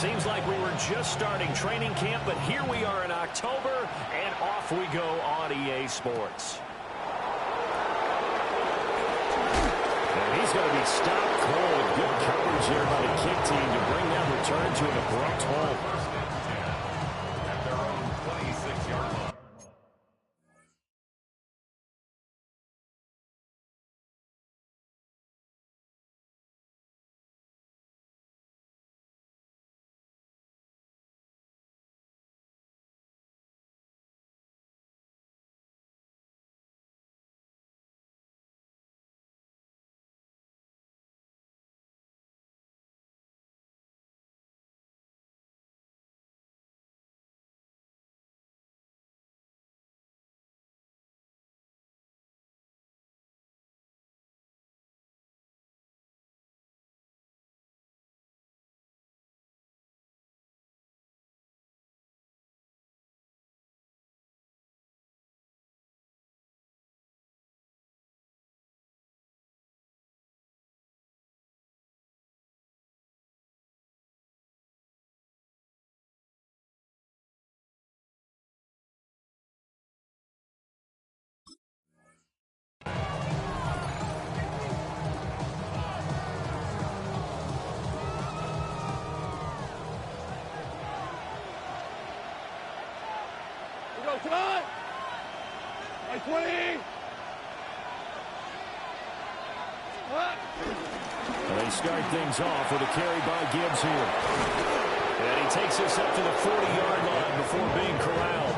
Seems like we were just starting training camp, but here we are in October, and off we go on EA Sports. And he's going to be stopped cold. Good coverage here by the kick team to bring that return to an abrupt halt. At their own 26-yard line. Come on! 20! They start things off with a carry by Gibbs here. And he takes us up to the 40-yard line before being corralled.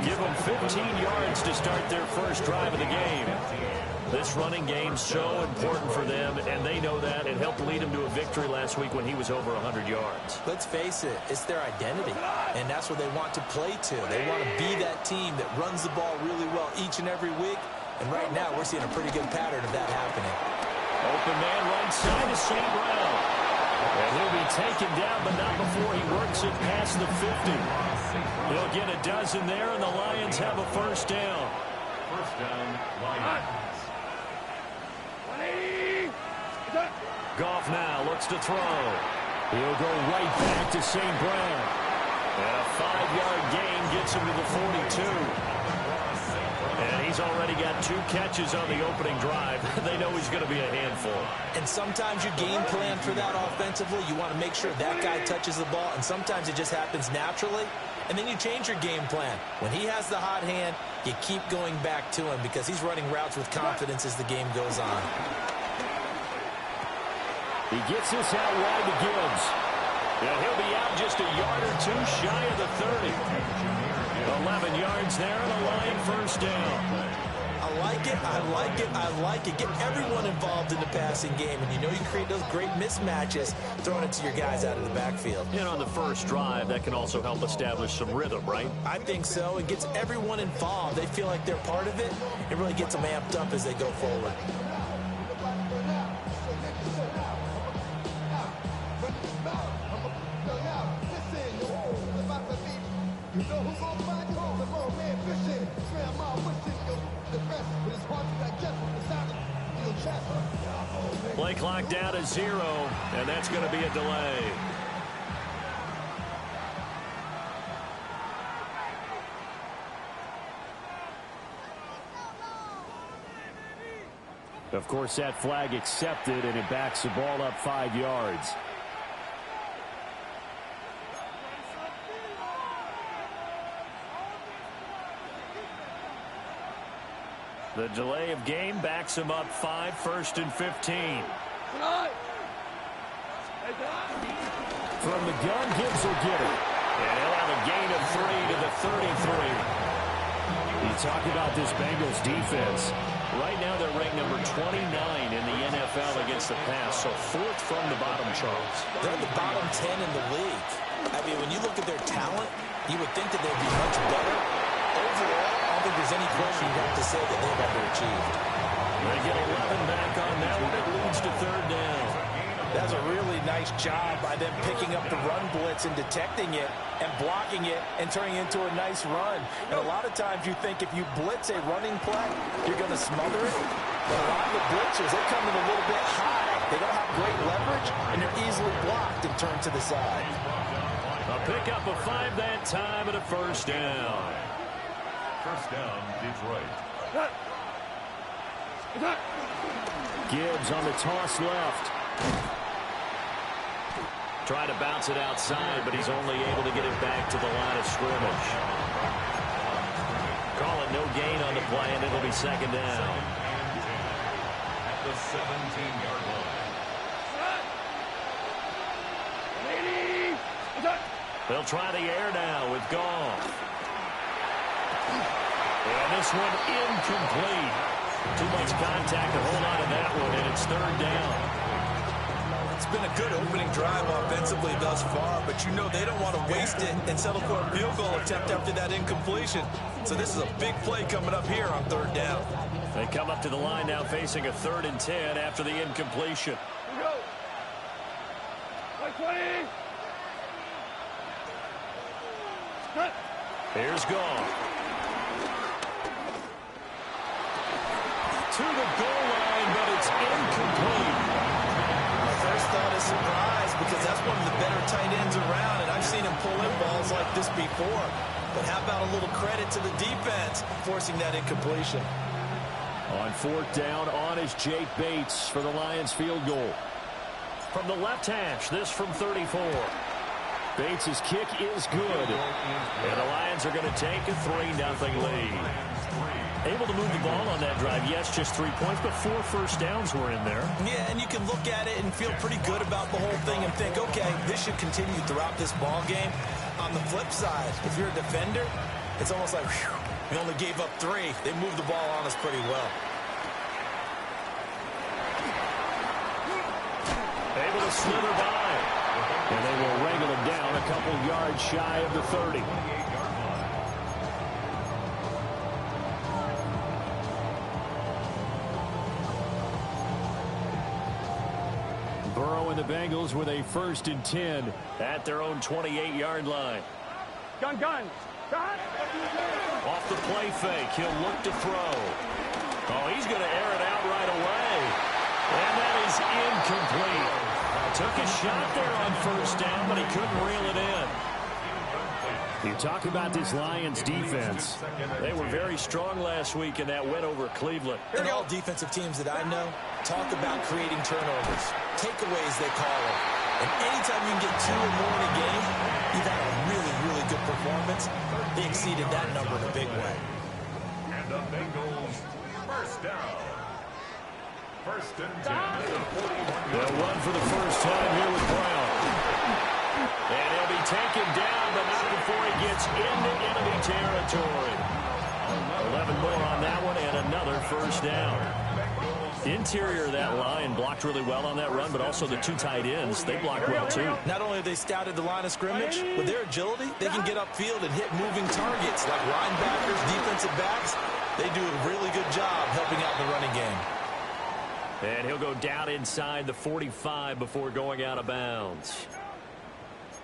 Give them 15 yards to start their first drive of the game. This running game's so important for them, and they know that. It helped lead them to a victory last week when he was over 100 yards. Let's face it, it's their identity, and that's what they want to play to. They want to be that team that runs the ball really well each and every week, and right now we're seeing a pretty good pattern of that happening. Open man right side to St. Brown. And he'll be taken down, but not before he works it past the 50. He'll get a dozen there, and the Lions have a first down. First down, Lions. Goff now looks to throw. He'll go right back to St. Brown. And a 5-yard gain gets him to the 42. And he's already got 2 catches on the opening drive. They know he's going to be a handful. And sometimes you game plan for that offensively. You want to make sure that guy touches the ball, and sometimes it just happens naturally. And then you change your game plan. When he has the hot hand, you keep going back to him because he's running routes with confidence as the game goes on. He gets this out wide to Gibbs. And he'll be out just a yard or 2 shy of the 30. 11 yards there and a Lion first down. I like it, I like it, I like it. Get everyone involved in the passing game, and you know you create those great mismatches throwing it to your guys out of the backfield. And on the first drive, that can also help establish some rhythm, right? I think so. It gets everyone involved. They feel like they're part of it. It really gets them amped up as they go forward. Play clock down to 0, and that's going to be a delay. Of course, that flag accepted, and it backs the ball up 5 yards. The delay of game backs him up 5, 1st and 15. From the gun, Gibbs will get it. And he'll have a gain of 3 to the 33. You talk about this Bengals defense. Right now they're ranked number 29 in the NFL against the pass, so 4th from the bottom, Charles. They're the bottom 10 in the league. I mean, when you look at their talent, you would think that they'd be much better. Overall, I don't think there's any question you'd have to say that they've underachieved. They get 11 back on that one. It leads to 3rd down. That's a really nice job by them picking up the run blitz and detecting it and blocking it and turning it into a nice run. And a lot of times you think if you blitz a running play, you're going to smother it. But a lot of the blitzers, they come in a little bit high. They don't have great leverage, and they're easily blocked. blocked and turned to the side. A pickup of 5 that time and a first down. First down, Detroit. Gibbs on the toss left. Trying to bounce it outside, but he's only able to get it back to the line of scrimmage. Calling no gain on the play, and it'll be second down. At the 17-yard line. They'll try the air now with Goff. And this one incomplete. Too much contact to hold on to that one, and it's third down. It's been a good opening drive offensively thus far, but you know they don't want to waste it and settle for a field goal attempt after that incompletion. So this is a big play coming up here on third down. They come up to the line now facing a 3rd and 10 after the incompletion. Here we go. 20. Cut. Here's Goff. To the goal line, but it's incomplete. My first thought is surprise because that's one of the better tight ends around, and I've seen him pull in balls like this before. But how about a little credit to the defense forcing that incompletion? On 4th down, on is Jake Bates for the Lions field goal. From the left hash, this from 34. Bates' kick is good. And the Lions are going to take a 3-0 lead. Able to move the ball on that drive. Yes, just 3 points, but 4 first downs were in there. Yeah, and you can look at it and feel pretty good about the whole thing and think, okay, this should continue throughout this ball game. On the flip side, if you're a defender, it's almost like, whew, we only gave up 3. They moved the ball on us pretty well. Able to slither by. And they will wrangle him down a couple yards shy of the 30. Burrow and the Bengals with a 1st and 10 at their own 28-yard line. Gun. Off the play fake, he'll look to throw. Oh, he's going to air it out right away. And that is incomplete. Took a shot there on 1st down, but he couldn't reel it in. You talk about this Lions defense. They were very strong last week in that win over Cleveland. And all defensive teams that I know talk about creating turnovers, takeaways they call them. And anytime you can get 2 or more in a game, you've had a really, really good performance. They exceeded that number in a big way. And the Bengals, first down. 1st and 10 at the 41. They'll run for the first time here with Brown. And he'll be taken down, but not before he gets into enemy territory. 11 more on that one, and another first down. Interior of that line blocked really well on that run, but also the 2 tight ends, they blocked well too. Not only have they scouted the line of scrimmage, with their agility, they can get upfield and hit moving targets like linebackers, defensive backs. They do a really good job helping out in the running game. And he'll go down inside the 45 before going out of bounds.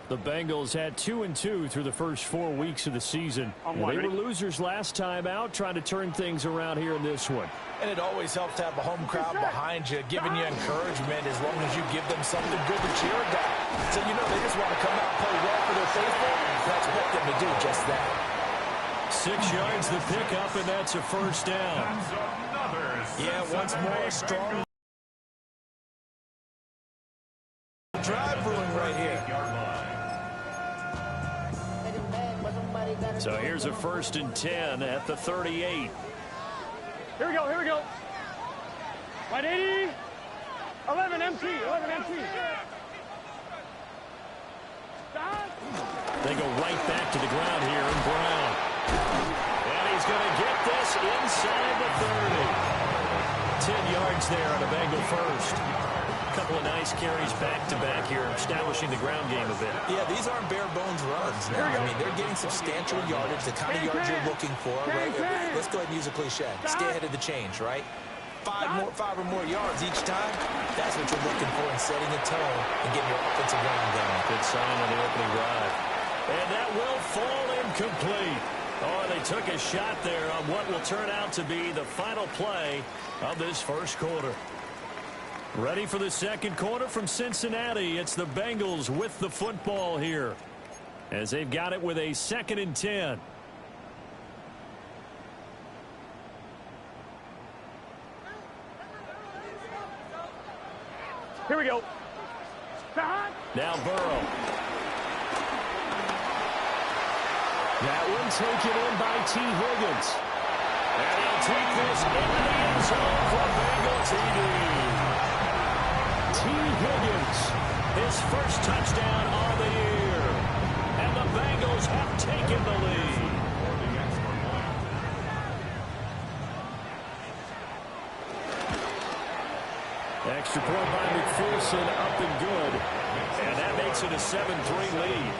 The Bengals had 2-2 through the first 4 weeks of the season. They were losers last time out, trying to turn things around here in this one. And it always helps to have a home crowd behind you, giving you encouragement as long as you give them something good to cheer about. So, you know, they just want to come out and play well for their faithful. You expect them to do just that. 6 yards the pickup, and that's a first down. Yeah, once more, strong drive brewing right here. So here's a 1st and 10 at the 38. Here we go. 180. 11 MT. They go right back to the ground here in Brown. And he's going to get this inside the 30. 10 yards there on a Bengal first. A couple of nice carries back-to-back here, establishing the ground game a bit. Yeah, these aren't bare-bones runs now. I mean, they're getting substantial yardage, the kind of yards you're looking for. Right? Let's go ahead and use a cliche. Stay ahead of the change, right? 5 or more yards each time, that's what you're looking for in setting a tone and getting your offensive line going. Good sign on the opening drive. And that will fall incomplete. Oh, they took a shot there on what will turn out to be the final play of this first quarter. Ready for the second quarter from Cincinnati. It's the Bengals with the football here, as they've got it with a 2nd and 10. Here we go. Now Burrow. That one taken in by T. Higgins. And he'll take this into the end zone for Bengal TD. T. Higgins, his first touchdown on the year. And the Bengals have taken the lead. Extra point by McPherson, up and good. And that makes it a 7-3 lead.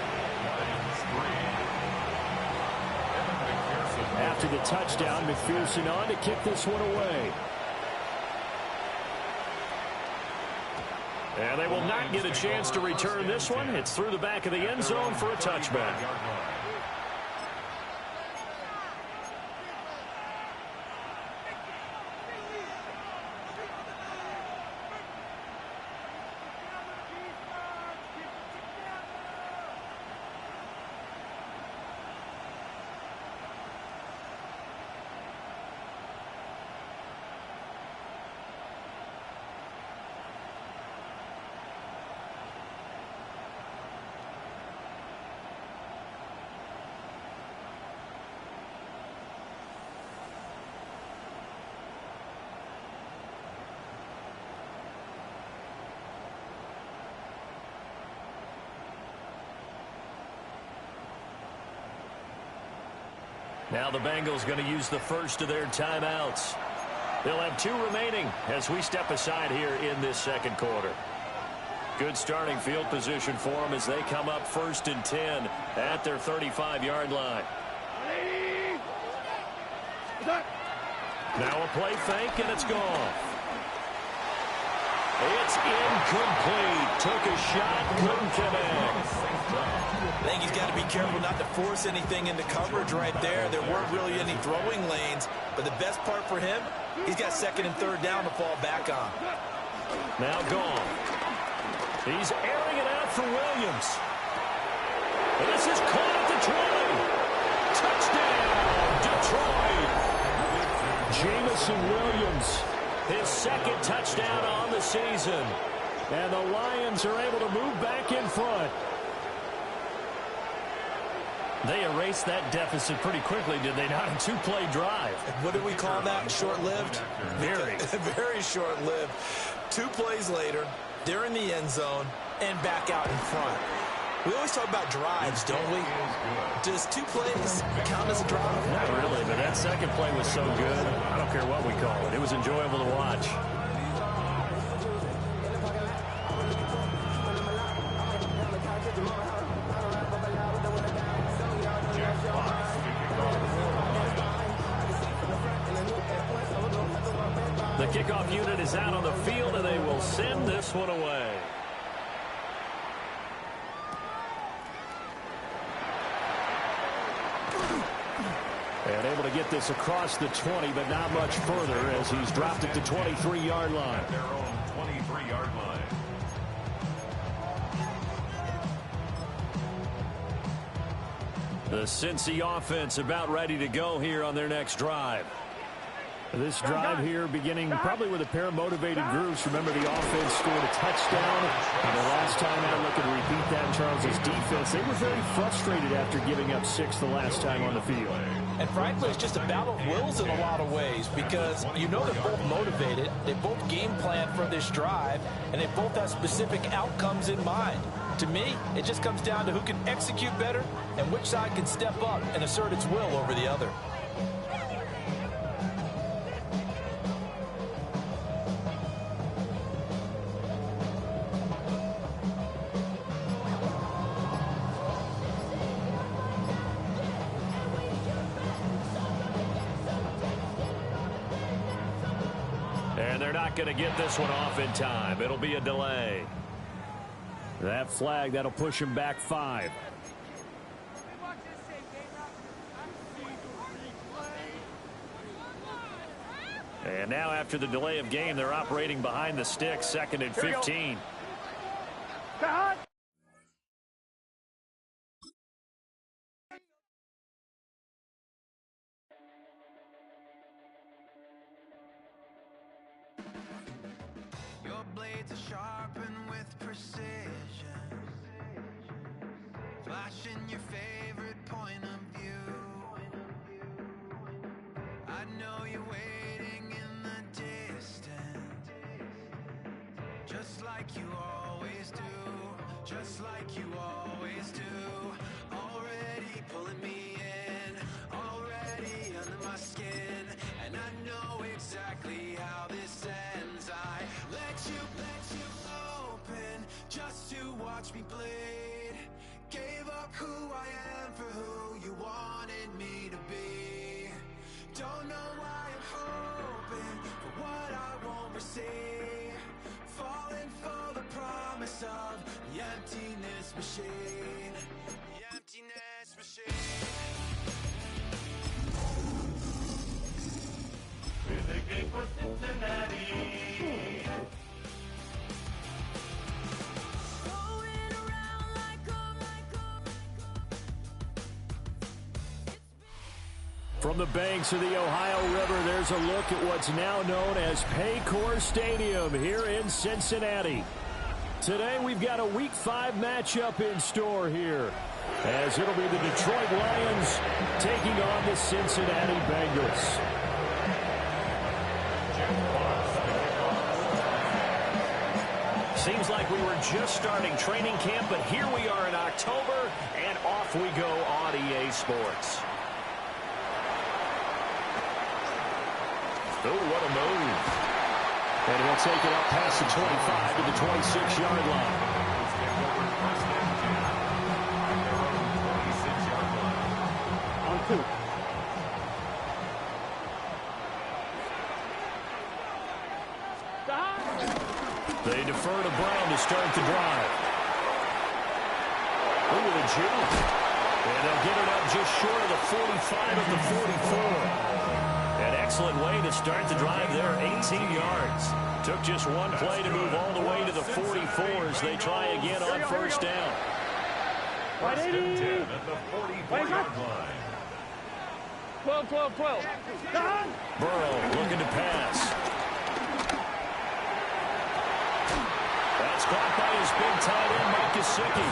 After the touchdown, McPherson on to kick this one away. And they will not get a chance to return this one. It's through the back of the end zone for a touchback. Now the Bengals going to use the first of their timeouts. They'll have 2 remaining as we step aside here in this second quarter. Good starting field position for them as they come up 1st and 10 at their 35-yard line. Now a play fake, and it's gone. It's incomplete. Took a shot, couldn't connect. I think he's got to be careful not to force anything into coverage right there. There weren't really any throwing lanes, but the best part for him, he's got 2nd and 3rd down to fall back on. Now gone. He's airing it out for Williams. This is caught at the 20. Touchdown, Detroit. Jamison Williams, his 2nd touchdown on the season. And the Lions are able to move back in front. They erased that deficit pretty quickly, did they not? A 2-play drive. What do we call that? Short-lived? Very. Very short-lived. 2 plays later, they're in the end zone and back out in front. We always talk about drives, don't we? Does 2 plays count as a drive? Not really, but that second play was so good. I don't care what we call it. It was enjoyable to watch. The kickoff unit is out on the field, and they will send this one away. And able to get this across the 20, but not much further as he's dropped it to 23-yard line. Their own 23-yard line. The Cincy offense about ready to go here on their next drive. This drive here beginning probably with a pair of motivated groups. Remember, the offense scored a touchdown. And the last time out, looking to repeat that in Charles' defense. They were very frustrated after giving up 6 the last time on the field. And frankly, it's just a battle of wills in a lot of ways because you know they're both motivated. They both game plan for this drive, and they both have specific outcomes in mind. To me, it just comes down to who can execute better and which side can step up and assert its will over the other. And they're not going to get this one off in time. It'll be a delay. That flag, that'll push him back 5. And now after the delay of game, they're operating behind the sticks, 2nd and 15. Cut. Your blades are sharpened with precision, flashing your favorite point of view. I know you're waiting in the distance, just like you always do, just like you always do. Already pulling me in, already under my skin, and I know exactly how this ends. I let you open just to watch me bleed. Gave up who I am for who you wanted me to be. Don't know why I'm hoping for what I won't receive. Falling for the promise of the emptiness machine. The emptiness machine. With a game for Cincinnati. From the banks of the Ohio River, there's a look at what's now known as Paycor Stadium here in Cincinnati. Today we've got a Week 5 matchup in store here, as it'll be the Detroit Lions taking on the Cincinnati Bengals. Seems like we were just starting training camp, but here we are in October, and off we go on EA Sports. Oh, what a move. And he'll take it up past the 25 to the 26-yard line. On 2. They defer to Brown to start the drive. Ooh, the jump. And they'll get it up just short of the 45 at the 44. An excellent way to start the drive there, 18 yards. Took just one play to move all the way to the 44 as they try again on first down. First and 10 at the 44-yard line. 12. Burrow looking to pass. That's caught by his big tight end, Mike Gesicki.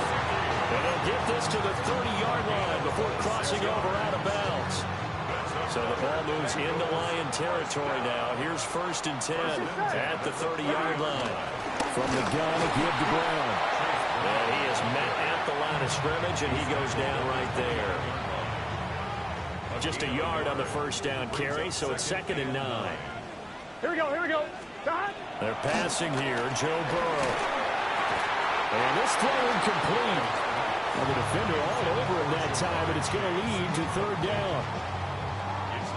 And he'll get this to the 30-yard line before crossing over out of bounds. So the ball moves into Lion territory now. Here's first and 10 at the 30-yard line. From the gun, a give to Brown. And he is met at the line of scrimmage, and he goes down right there. Just a yard on the first down carry, so it's 2nd and 9. Here we go. They're passing here, Joe Burrow. And this throw incomplete. Well, the defender all over him that time, but it's going to lead to 3rd down.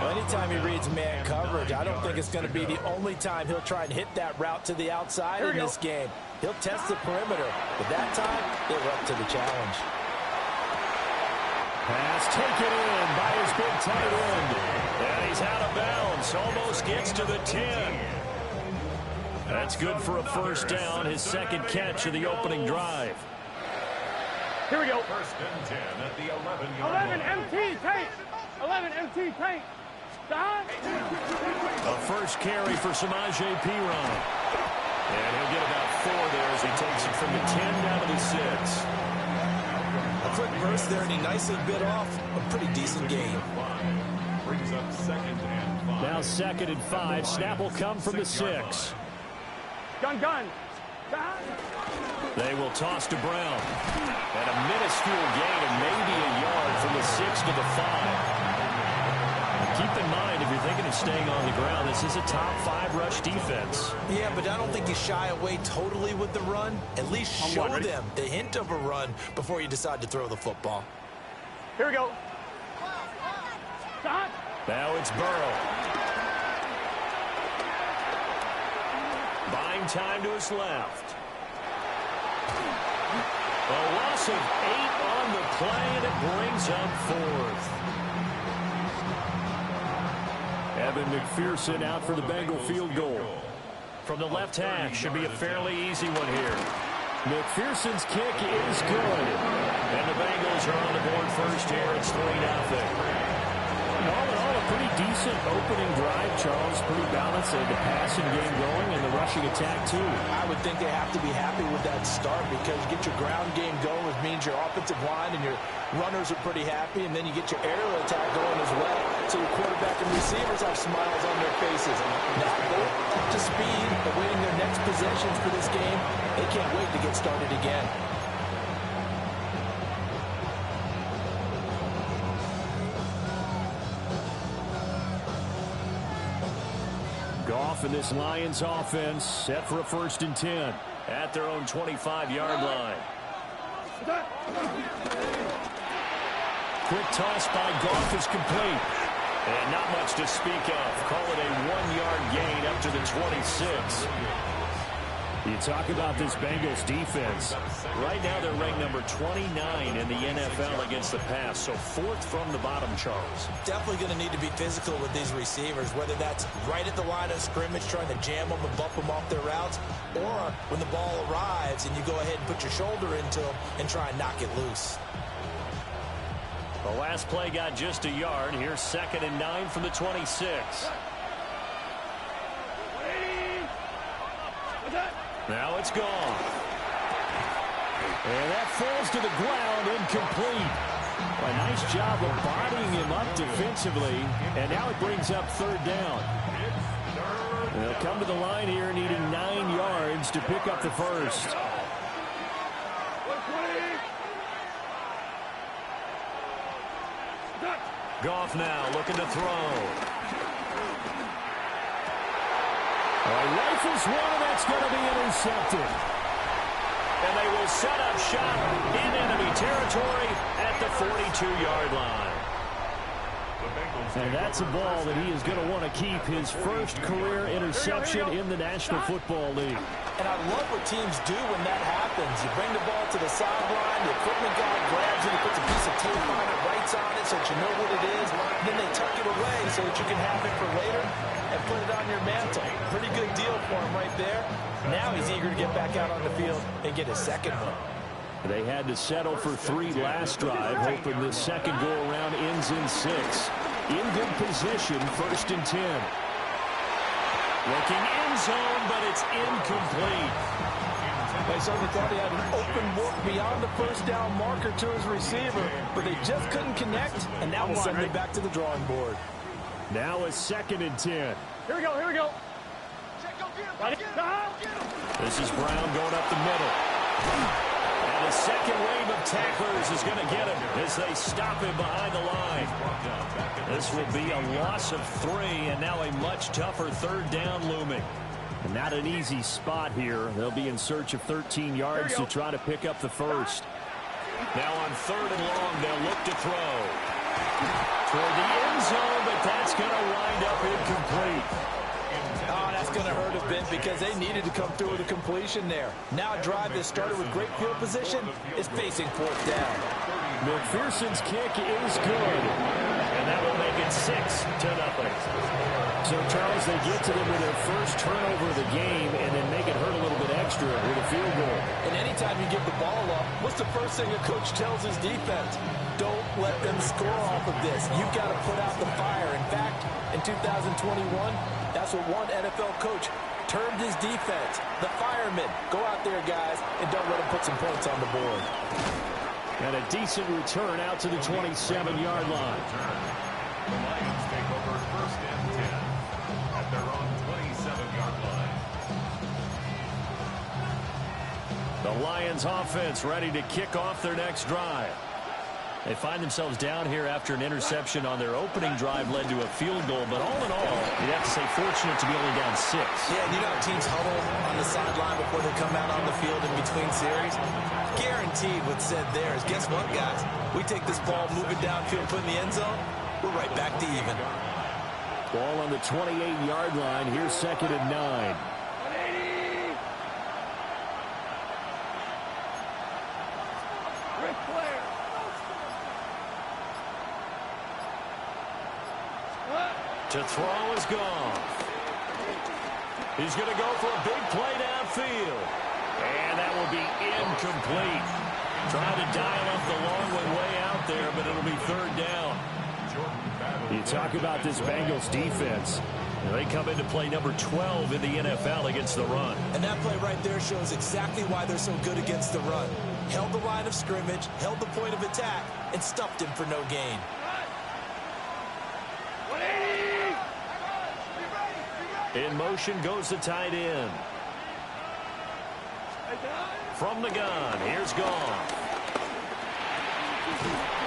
Well, anytime he reads man coverage, I don't think it's going to be the only time he'll try and hit that route to the outside in this game. He'll test the perimeter, but that time, he'll up to the challenge. Pass taken in by his big tight end. And he's out of bounds, almost gets to the 10. That's good for a first down, his 2nd catch of the opening drive. Here we go. First and 10 at the 11-yard 11 line. MT tank. 11 MT tank. A first carry for Samaje Perine. And he'll get about 4 there as he takes it from the 10 down to the 6. A quick burst there, and he nicely bit off a pretty decent gain. Brings up 2nd and 5. Now 2nd and 5. Snap will come from the 6. Gun. They will toss to Brown. And a minuscule gain of maybe a yard from the 6 to the 5. Keep in mind, if you're thinking of staying on the ground, this is a top 5 rush defense. Yeah, but I don't think you shy away totally with the run. At least show them the hint of a run before you decide to throw the football. Here we go. Now it's Burrow. Buying time to his left. A loss of 8 on the play, and it brings up 4th. Evan McPherson out for the Bengal field goal. From the left hash, should be a fairly easy one here. McPherson's kick is good. And the Bengals are on the board first here. It's 3-0. All in all, a pretty decent opening drive, Charles. Pretty balanced. They had the passing game going and the rushing attack, too. I would think they have to be happy with that start because you get your ground game going, which means your offensive line and your runners are pretty happy, and then you get your aerial attack going as well. So your quarterback and receivers have smiles on their faces. Now they're up to speed, awaiting their next possessions for this game. They can't wait to get started again. Goff and this Lions offense set for a 1st and 10 at their own 25-yard line. Quick toss by Goff is complete. And not much to speak of. Call it a 1-yard gain up to the 26. You talk about this Bengals defense. Right now they're ranked number 29 in the NFL against the pass. So 4th from the bottom, Charles. Definitely going to need to be physical with these receivers, whether that's right at the line of scrimmage trying to jam them and bump them off their routes, or when the ball arrives and you go ahead and put your shoulder into them and try and knock it loose. The last play got just a yard. Here's 2nd and 9 from the 26. Now it's gone. And that falls to the ground, incomplete. A nice job of bodying him up defensively. And now it brings up 3rd down. They'll come to the line here needing 9 yards to pick up the first. Goff now looking to throw. Rifles one, and that's going to be intercepted. And they will set up shop in enemy territory at the 42-yard line. And that's a ball that he is going to want to keep, his first career interception in the National Football League. And I love what teams do when that happens. You bring the ball to the sideline, the equipment guy grabs it, he puts a piece of tape on it, writes on it so that you know what it is, and then they tuck it away so that you can have it for later and put it on your mantle. Pretty good deal for him right there. Now he's eager to get back out on the field and get his second one. They had to settle for 3 last drive, hoping this second go-around ends in 6. In good position, 1st and 10. Looking end zone, but it's incomplete. They certainly thought he had an open look beyond the first down marker to his receiver, but they just couldn't connect, and now we'll send it back to the drawing board. Now a 2nd and 10. Here we go, here we go. This is Brown going up the middle. And the second wave of tacklers is going to get him as they stop him behind the line. This will be a loss of 3, and now a much tougher 3rd down looming. And not an easy spot here. They'll be in search of 13 yards to try to pick up the first. Now on 3rd and long, they'll look to throw. Toward the end zone, but that's going to wind up incomplete. Oh, that's going to hurt a bit because they needed to come through with a completion there. Now a drive that started with great field position is facing 4th down. McPherson's kick is good. And that will make it 6-0. So, Charles, they get to them with their first turnover of the game and then make it hurt a little bit extra with a field goal. And anytime you give the ball up, what's the first thing a coach tells his defense? Don't let them score off of this. You've got to put out the fire. In fact, in 2021, that's what one NFL coach termed his defense. The firemen. Go out there, guys, and don't let them put some points on the board. And a decent return out to the 27-yard line. The Lions take over 1st and 10 at their own 27-yard line. The Lions offense ready to kick off their next drive. They find themselves down here after an interception on their opening drive led to a field goal. But all in all, you'd have to say fortunate to be only down 6. Yeah, and you know how teams huddle on the sideline before they come out on the field in between series? Guaranteed what's said there is, guess what, guys? We take this ball, move it downfield, put in the end zone, we're right back to even. Ball on the 28-yard line. Here's 2nd and 9. To throw is gone. He's going to go for a big play downfield. And that will be incomplete. Trying to dial up the long way out there, but it'll be third down. You talk about this Bengals defense. They come into play number 12 in the NFL against the run. And that play right there shows exactly why they're so good against the run. Held the line of scrimmage, held the point of attack, and stuffed him for no gain. In motion goes the tight end. From the gun, here's Goff.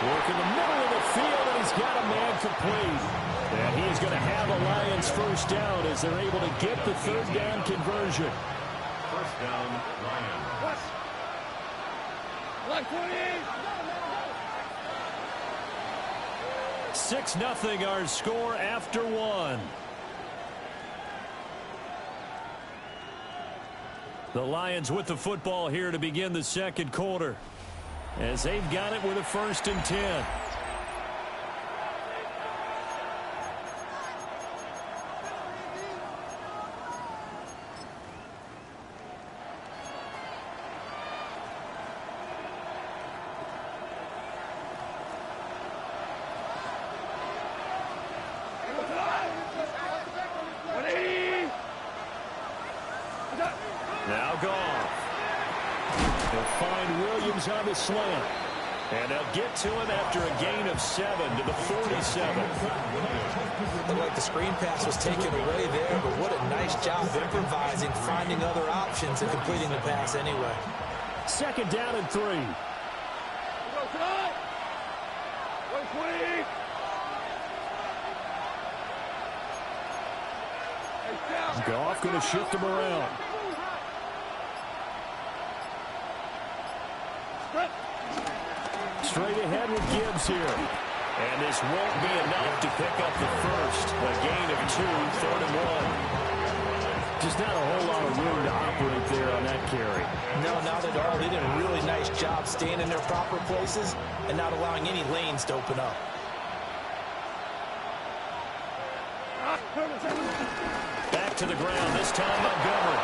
Work in the middle of the field, and he's got a man complete. And he is going to have a Lions first down as they're able to get the third down conversion. First down, Lions. 6-0 our score after one. The Lions with the football here to begin the second quarter, as they've got it with a 1st and 10. Now Goff. He'll find Williams on the slant. And they'll get to him after a gain of 7 to the 47. Looked like the screen pass was taken away there, but what a nice job improvising, finding other options, and completing the pass anyway. 2nd down and 3. Goff going to shift him around. Straight ahead with Gibbs here. And this won't be enough to pick up the first. A gain of 2, 3rd and 1. Just not a whole lot of room to operate there on that carry. No, not at all. They did a really nice job staying in their proper places and not allowing any lanes to open up. Back to the ground, this time Montgomery.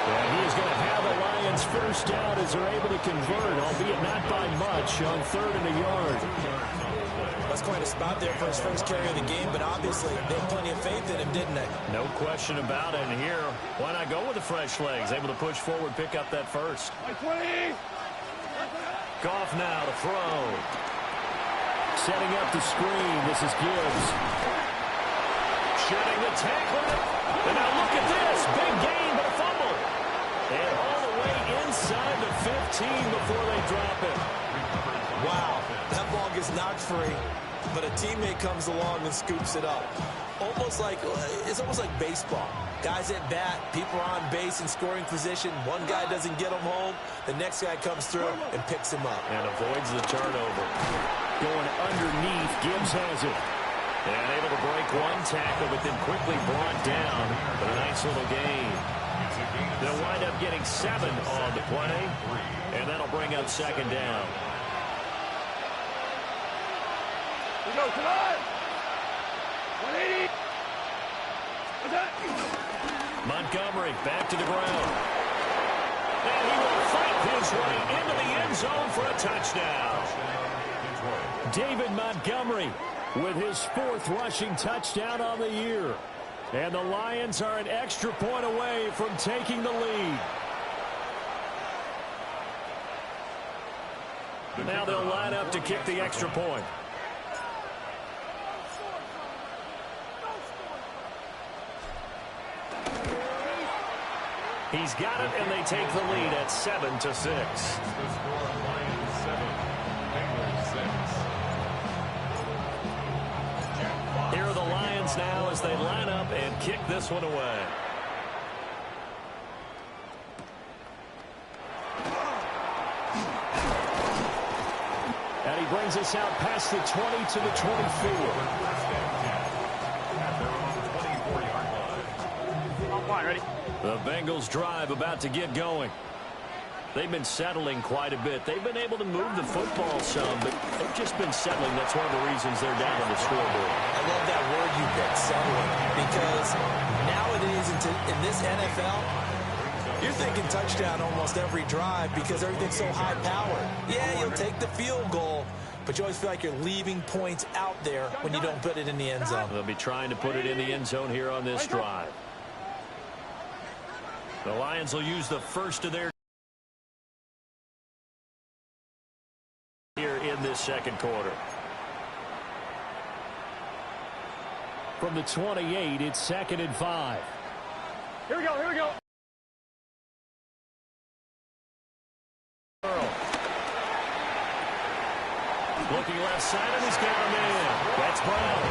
And he is going to have a Lions first down as they're able to convert, albeit not by much, on 3rd and a yard. That's quite a spot there for his first carry of the game, but obviously they had plenty of faith in him, didn't they? No question about it. And here, why not go with the fresh legs? Able to push forward, pick up that first. Goff now to throw. Setting up the screen. This is Gibbs. Shedding the tackle. And now look at this. Big gain, but a fumble. And all the way inside the 15 before they drop it. Wow, that ball gets knocked free, but a teammate comes along and scoops it up. It's almost like baseball. Guys at bat, people are on base in scoring position. One guy doesn't get him home. The next guy comes through and picks him up. And avoids the turnover. Going underneath, Gibbs has it. And able to break one tackle, but then quickly brought down. But a nice little gain. They'll wind up getting 7 on the play. And that'll bring up 2nd down. We go tonight. 180. Montgomery back to the ground. And he will fight his way into the end zone for a touchdown. David Montgomery with his 4th rushing touchdown on the year. And the Lions are an extra point away from taking the lead. Now they'll line up to kick the extra point. He's got it, and they take the lead at 7-6. The score, Lions 7, Bengals 6. Here are the Lions now as they line up and kick this one away. And he brings us out past the 20 to the 24. At their own 24-yard line. On point, ready? The Bengals drive about to get going. They've been settling quite a bit. They've been able to move the football some, but they've just been settling. That's one of the reasons they're down on the scoreboard. I love that word you picked, settling, because nowadays in this NFL, you're thinking touchdown almost every drive because everything's so high-powered. Yeah, you'll take the field goal, but you always feel like you're leaving points out there when you don't put it in the end zone. They'll be trying to put it in the end zone here on this drive. The Lions will use the first of their here in this second quarter. From the 28, it's 2nd and 5. Here we go, here we go. Looking left side, and he's got him in. That's Brown.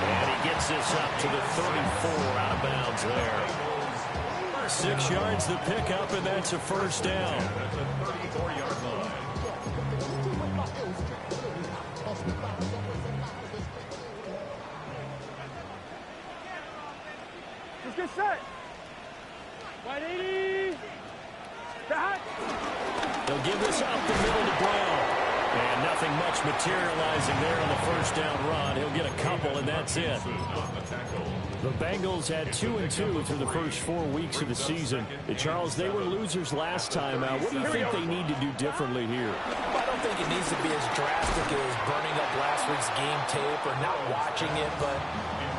And he gets this up to the 34, out of bounds there. 6 yards the pickup, and that's a first down. At the 34-yard line. Let's get set. 180. Back. They'll give this up the middle to Brown. And nothing much materializing there on the first down run. He'll get a couple, and that's it. The Bengals had 2-2 through the first 4 weeks of the season. Charles, they were losers last time out. What do you think they need to do differently here? Well, I don't think it needs to be as drastic as burning up last week's game tape or not watching it, but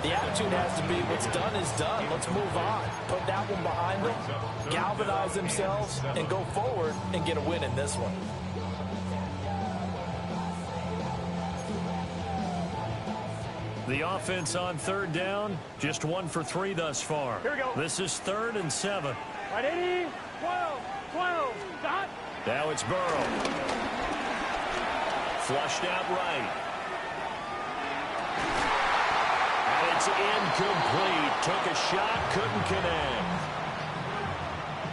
the attitude has to be what's done is done. Let's move on. Put that one behind them, galvanize themselves, and go forward and get a win in this one. The offense on third down, just 1 for 3 thus far. Here we go. This is 3rd and 7. 180. 12. Dot. Now it's Burrow. Flushed out right. And it's incomplete. Took a shot, couldn't connect.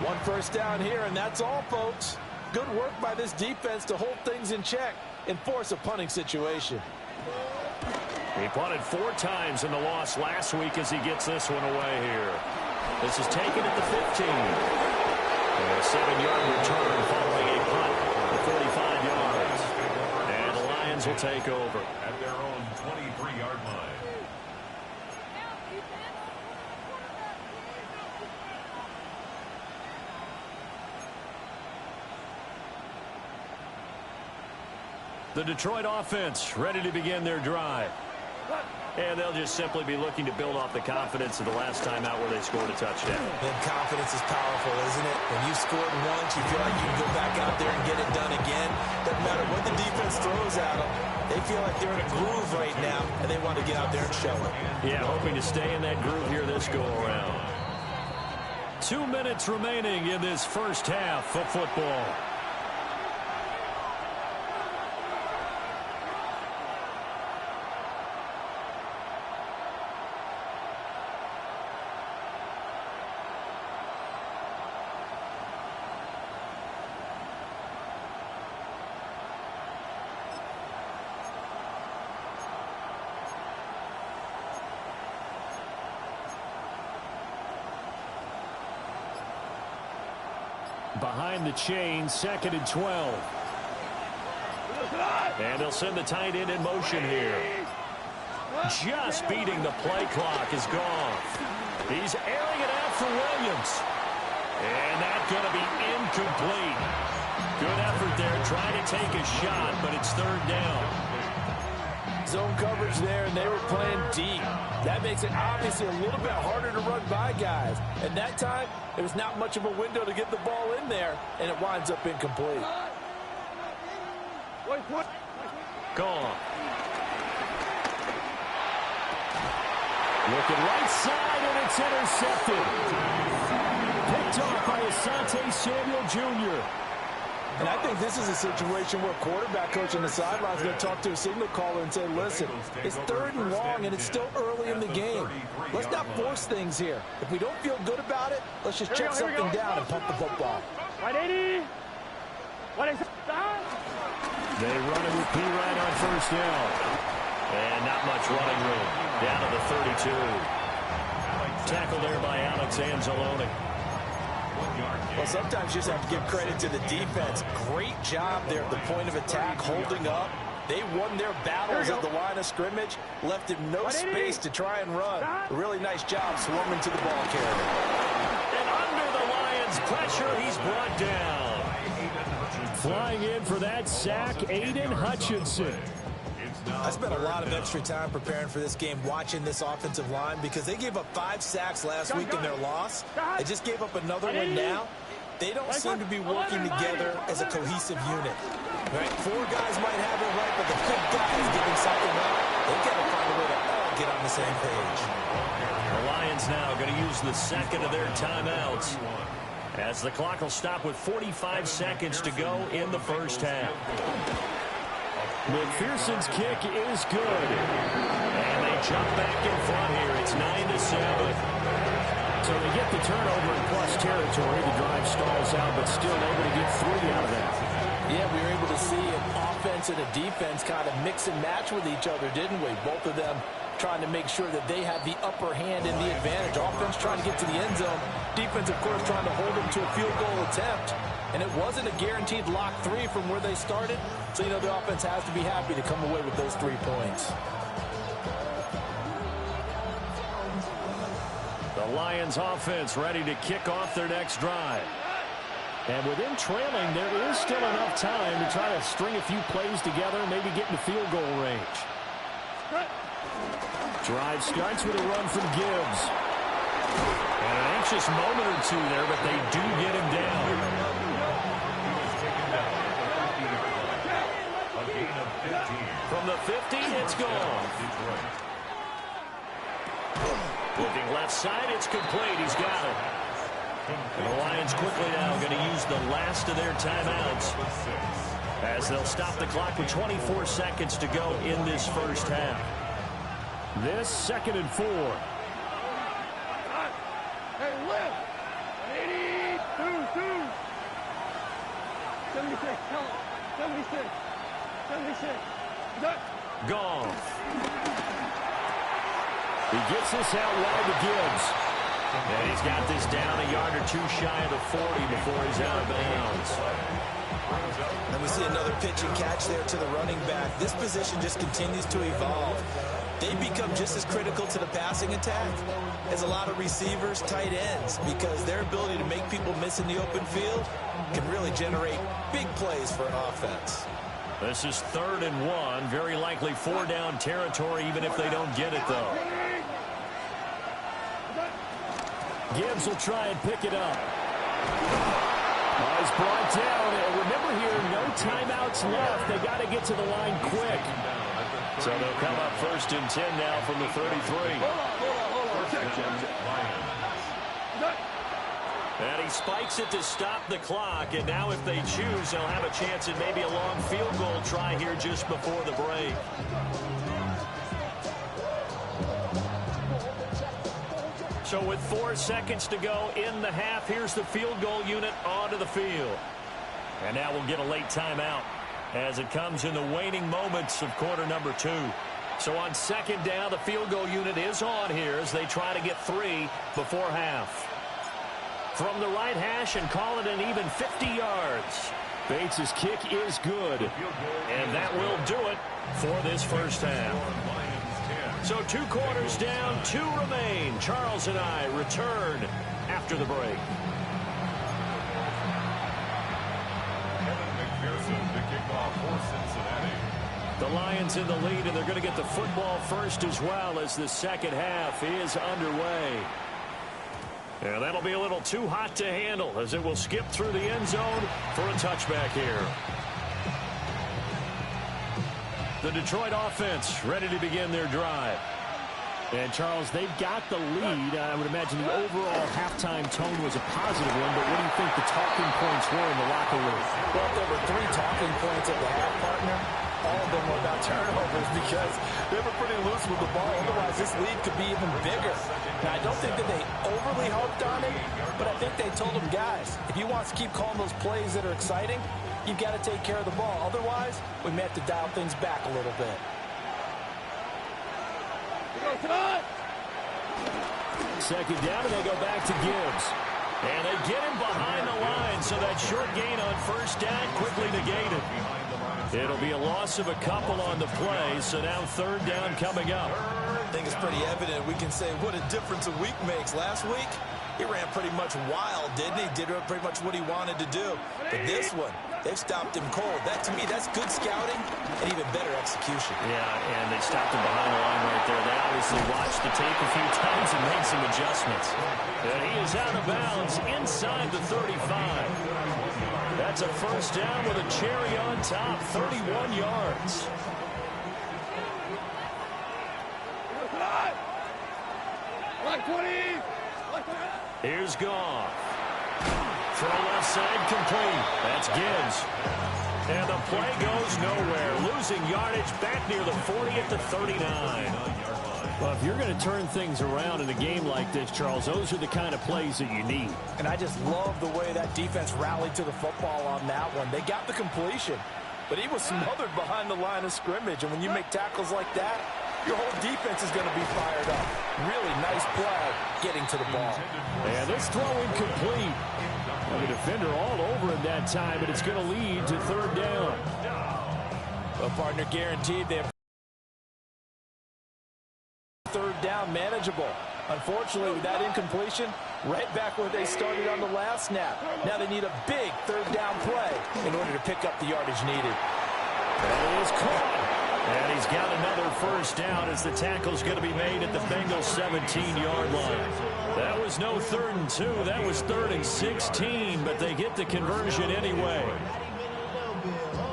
1 first down here, and that's all, folks. Good work by this defense to hold things in check and force a punting situation. He punted 4 times in the loss last week as he gets this one away here. This is taken at the 15. And a 7-yard return following a punt for 45 yards. And the Lions will take over. At their own 23-yard line. The Detroit offense ready to begin their drive. And they'll just simply be looking to build off the confidence of the last time out where they scored a touchdown. And confidence is powerful, isn't it? When you scored once, you feel like you can go back out there and get it done again. Doesn't matter what the defense throws at them. They feel like they're in a groove right now, and they want to get out there and show it. Yeah, hoping to stay in that groove here this go-around. 2 minutes remaining in this first half of football. Behind the chain, 2nd and 12. And they'll send the tight end in motion here. Just beating the play clock is gone. He's airing it out for Williams. And that's going to be incomplete. Good effort there, trying to take a shot, but it's 3rd down. Zone coverage there, and they were playing deep. That makes it obviously a little bit harder to run by guys. And that time, there was not much of a window to get the ball in there, and it winds up incomplete. Gone. Looking right side, and it's intercepted. Picked off by Asante Samuel Jr. And I think this is a situation where quarterback coach on the sideline is going to talk to a signal caller and say, listen, it's 3rd and long, and it's still early in the game. Let's not force things here. If we don't feel good about it, let's just check something down and pump the football. 180. They run it with P. right on first down. And not much running room. Down to the 32. Tackled there by Alex Anzalone. Well, sometimes you just have to give credit to the defense. Great job there at the point of attack, holding up. They won their battles at the line of scrimmage, left him no space to try and run. A really nice job swarming to the ball carrier. And under the Lions' pressure, he's brought down. Flying in for that sack, Aiden Hutchinson. I spent a lot of extra time preparing for this game watching this offensive line because they gave up 5 sacks last week in their loss. They just gave up another one now. They don't seem to be working together as a cohesive unit. Right? 4 guys might have it right, but the 5th guy is giving something up. They've got to find a way to all get on the same page. The Lions now going to use the second of their timeouts as the clock will stop with 45 seconds to go in the first half. McPherson's kick is good. And they jump back in front here. It's 9-7. So they get the turnover in plus territory. The drive stalls out, but still able to get 3 out of that. Yeah, we were able to see an offense and a defense kind of mix and match with each other, didn't we? Both of them trying to make sure that they had the upper hand and the advantage. Offense trying to get to the end zone. Defense, of course, trying to hold them to a field goal attempt. And it wasn't a guaranteed lock 3 from where they started. So, you know, the offense has to be happy to come away with those 3 points. The Lions offense ready to kick off their next drive. And with them trailing, there is still enough time to try to string a few plays together, maybe get in the field goal range. Drive starts with a run from Gibbs. And an anxious moment or two there, but they do get him down. From the 50, it's gone. Looking left side, it's complete. He's got it. And the Lions quickly now going to use the last of their timeouts as they'll stop the clock with 24 seconds to go in this first half. This 2nd and 4. Hey, lift. 82. 76. Count. 76. 76. Gone. He gets this out wide to Gibbs. And he's got this down a yard or 2 shy of the 40 before he's out of bounds. And we see another pitch and catch there to the running back. This position just continues to evolve. They become just as critical to the passing attack as a lot of receivers, tight ends, because their ability to make people miss in the open field can really generate big plays for an offense. This is 3rd and 1. Very likely 4-down territory, even if they don't get it, though. Gibbs will try and pick it up. He's brought down. And remember here, no timeouts left. They got to get to the line quick. So they'll come up 1st and 10 now from the 33. And he spikes it to stop the clock. And now if they choose, they'll have a chance at maybe a long field goal try here just before the break. So with 4 seconds to go in the half, here's the field goal unit onto the field. And now we'll get a late timeout as it comes in the waning moments of quarter number 2. So on 2nd down, the field goal unit is on here as they try to get 3 before half. From the right hash and call it an even 50 yards. Bates' kick is good. And that will do it for this first half. So 2 quarters down, 2 remain. Charles and I return after the break. The Lions in the lead, and they're going to get the football first as well as the second half is underway. And that'll be a little too hot to handle as it will skip through the end zone for a touchback here. The Detroit offense ready to begin their drive. And, Charles, they've got the lead. I would imagine the overall halftime tone was a positive one, but what do you think the talking points were in the locker room? Well, there were 3 talking points at the half, partner. All of them were about turnovers because they were pretty loose with the ball. Otherwise, this lead could be even bigger. Now, I don't think that they overly harped on it, but I think they told them, guys, if you want to keep calling those plays that are exciting, you've got to take care of the ball. Otherwise, we may have to dial things back a little bit. Come on. 2nd down, and they go back to Gibbs. And they get him behind the line, so that short gain on first down quickly negated. It'll be a loss of a couple on the play, so now third down coming up. I think it's pretty evident. We can say what a difference a week makes. Last week, he ran pretty much wild, didn't he? Did pretty much what he wanted to do. But this one, they've stopped him cold. That, to me, that's good scouting and even better execution. Yeah, and they stopped him behind the line right there. They obviously watched the tape a few times and made some adjustments. And he is out of bounds inside the 35. That's a first down with a cherry on top, 31 yards. Here's Goff. Throw left side complete. That's Gibbs. And the play goes nowhere. Losing yardage back near the 40 at the 39. Well, if you're going to turn things around in a game like this, Charles, those are the kind of plays that you need. And I just love the way that defense rallied to the football on that one. They got the completion, but he was smothered behind the line of scrimmage. And when you make tackles like that, your whole defense is going to be fired up. Really nice play getting to the ball. And this throw incomplete. And the defender all over him that time, but it's going to lead to third down. Well, partner, guaranteed they have third down manageable. Unfortunately, with that incompletion, right back where they started on the last snap. Now they need a big third down play in order to pick up the yardage needed. That is caught. And he's got another first down as the tackle's going to be made at the Bengals 17-yard line. That was no 3rd and 2. That was 3rd and 16, but they get the conversion anyway.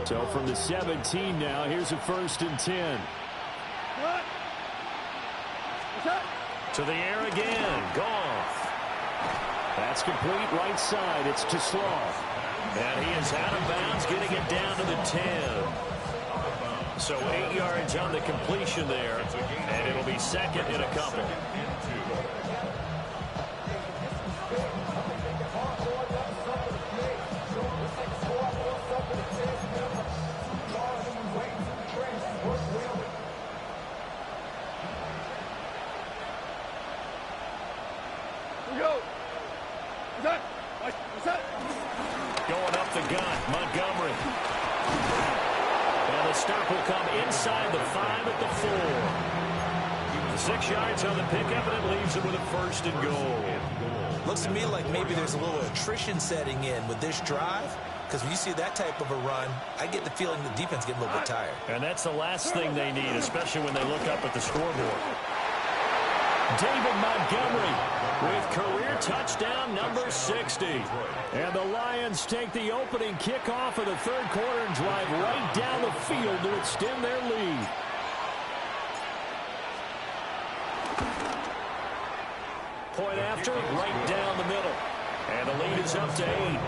So from the 17 now, here's a 1st and 10. To the air again. Goff. That's complete right side. It's to Slaw. And he is out of bounds, getting it down to the 10. So 8 yards on the completion there, and it'll be second in a couple. Here we go. Going up the gut, Montgomery. And the stop will come inside the 5 at the 4. 6 yards on the pickup, and it leaves him with a 1st and goal. Looks to me like maybe there's a little attrition setting in with this drive, because when you see that type of a run, I get the feeling the defense getting a little bit tired. And that's the last thing they need, especially when they look up at the scoreboard. David Montgomery with career touchdown number 60. And the Lions take the opening kickoff of the 3rd quarter and drive right down the field to extend their lead. Point after, right down the middle. And the lead is up to 8.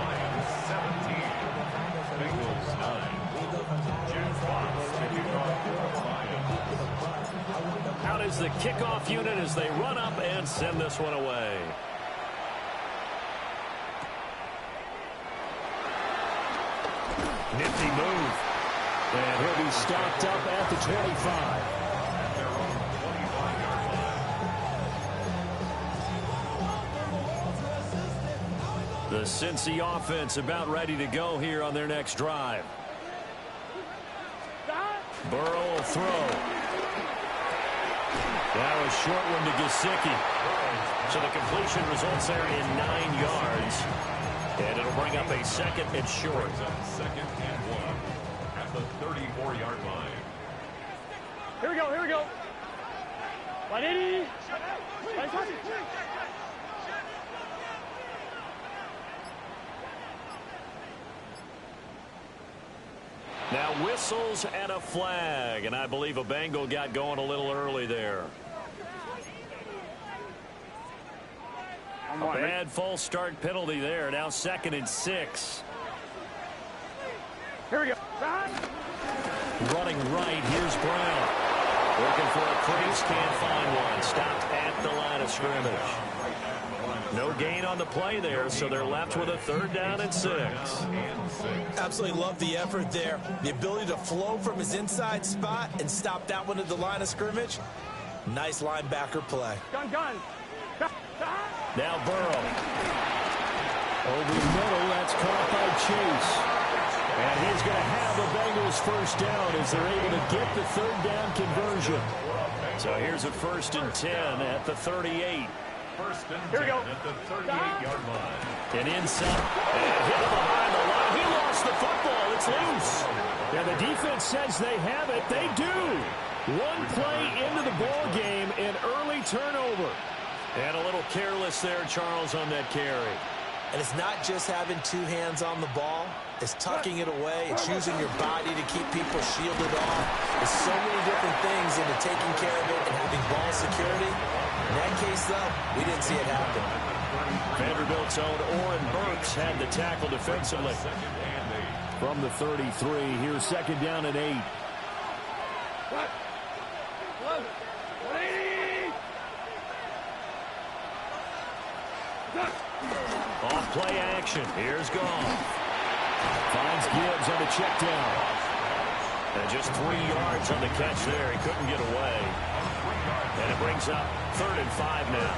Bengals 9. Out is the kickoff unit as they run up and send this one away. Nifty move. And he'll be stopped up at the 25. The Cincy offense about ready to go here on their next drive. Burrow will throw. That was short one to Gesicki. So the completion results there in 9 yards. And it'll bring up a 2nd and short. 2nd and 1 at the 34-yard line. Here we go, here we go. 180. Now whistles and a flag, and I believe a Bengal got going a little early there. A bad false start penalty there. Now 2nd and 6. Here we go. Running right, here's Brown. Looking for a crease, can't find one. Stopped at the line of scrimmage. No gain on the play there, so they're left with a 3rd down and 6. Absolutely love the effort there. The ability to flow from his inside spot and stop that one at the line of scrimmage. Nice linebacker play. Gun. Now Burrow. Over the middle, that's caught by Chase. And he's going to have the Bengals first down as they're able to get the third down conversion. So here's a 1st and 10 at the 38. 1st and 10 Here we go. at the 38-yard line. And inside, and hit behind the line. He lost the football. It's loose. Yeah, the defense says they have it. They do. One play into the ball game, an early turnover. And a little careless there, Charles, on that carry. And it's not just having 2 hands on the ball. It's tucking it away. It's using your body to keep people shielded off. There's so many different things into taking care of it and having ball security. In that case, though, we didn't see it happen. Vanderbilt's own Oren Burks had the tackle defensively. From the 33, here's 2nd down and 8. Off play action. Here's Goff. Finds Gibbs on the check down. And just 3 yards on the catch there. He couldn't get away. And it brings up 3rd and 5 now.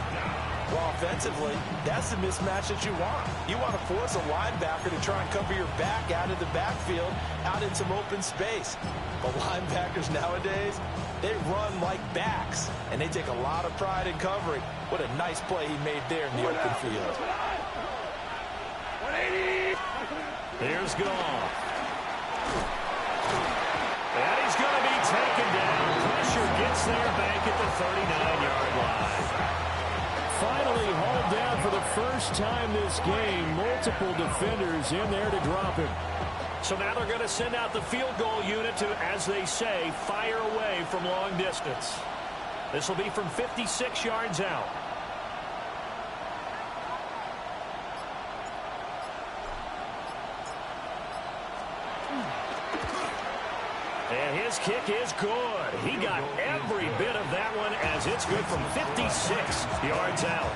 Well, offensively, that's the mismatch that you want. You want to force a linebacker to try and cover your back out of the backfield, out in some open space. But linebackers nowadays, they run like backs, and they take a lot of pride in covering. What a nice play he made there in the open field. 180. Here's Goff. And he's going to be taken down. Pressure gets there back at the 39-yard line. Finally hauled down for the first time this game. Multiple defenders in there to drop him. So now they're going to send out the field goal unit to, as they say, fire away from long distance. This will be from 56 yards out. And his kick is good. He got every bit of that one as it's good from 56 yards out.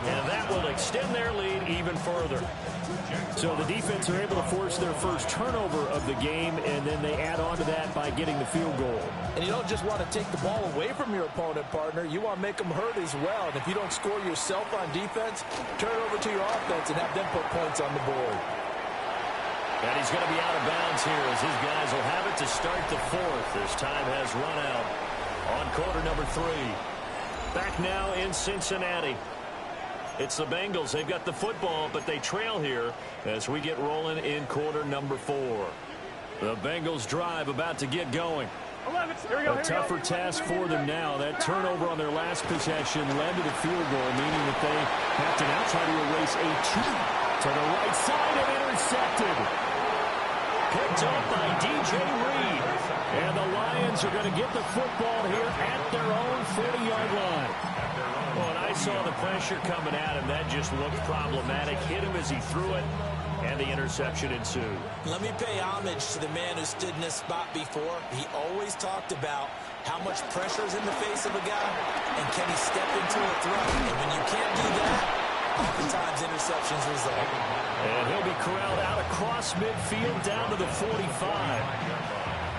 And that will extend their lead even further. So the defense are able to force their first turnover of the game, and then they add on to that by getting the field goal. And you don't just want to take the ball away from your opponent, partner. You want to make them hurt as well. And if you don't score yourself on defense, turn it over to your offense and have them put points on the board. And he's going to be out of bounds here as his guys will have it to start the 4th as time has run out on quarter number 3. Back now in Cincinnati. It's the Bengals. They've got the football, but they trail here as we get rolling in quarter number 4. The Bengals drive about to get going. 11. Here we go. A tougher task for them now. That turnover on their last possession led to the field goal, meaning that they have to now try to erase a 2 to the right side and intercepted. Picked up by DJ Reed. And the Lions are going to get the football here at their own 40-yard line. Well, and I saw the pressure coming at him. That just looked problematic. Hit him as he threw it, and the interception ensued. Let me pay homage to the man who stood in this spot before. He always talked about how much pressure is in the face of a guy, and can he step into a throw. And when you can't do that, oftentimes interceptions result. And he'll be corralled out across midfield down to the 45.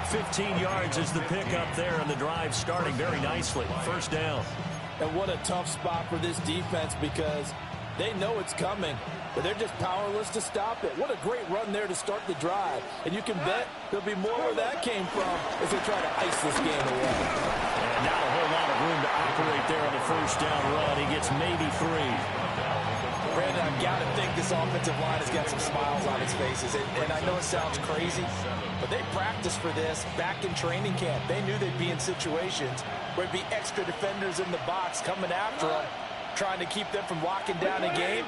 15 yards is the pickup there, and the drive starting very nicely. First down. And what a tough spot for this defense because they know it's coming, but they're just powerless to stop it. What a great run there to start the drive. And you can bet there'll be more where that came from as they try to ice this game away. And not a whole lot of room to operate there on the first down run. He gets maybe 3. Brandon, I've got to think this offensive line has got some smiles on its faces. And I know it sounds crazy, but they practiced for this back in training camp. They knew they'd be in situations where there'd be extra defenders in the box coming after them, trying to keep them from locking down a game.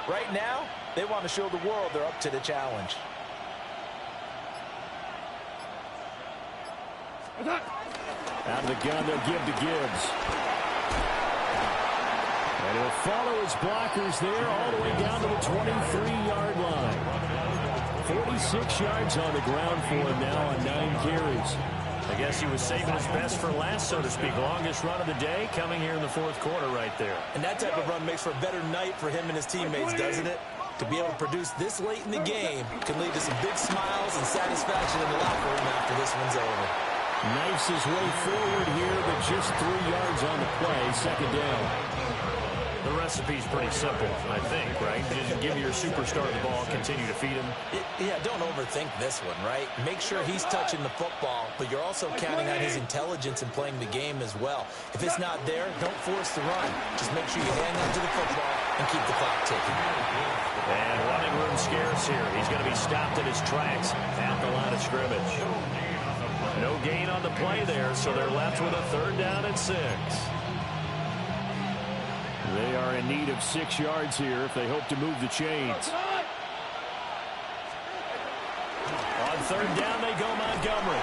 Right now, they want to show the world they're up to the challenge. Out of the gun, they'll give to Gibbs. And he'll follow his blockers there all the way down to the 23-yard line. 46 yards on the ground for him now on 9 carries. I guess he was saving his best for last, so to speak. Longest run of the day coming here in the 4th quarter right there. And that type of run makes for a better night for him and his teammates, doesn't it? To be able to produce this late in the game can lead to some big smiles and satisfaction in the locker room after this one's over. Knifes his way forward here, but just 3 yards on the play. Second down. The recipe's pretty simple, I think, right? Just give your superstar the ball, continue to feed him. Yeah, don't overthink this one, right? Make sure he's touching the football, but you're also counting on his intelligence in playing the game as well. If it's not there, don't force the run. Just make sure you hang on to the football and keep the clock ticking. And running room scarce here. He's going to be stopped in his tracks at the line of scrimmage. No gain on the play there, so they're left with a 3rd down and 6. They are in need of 6 yards here if they hope to move the chains. On 3rd down, they go Montgomery.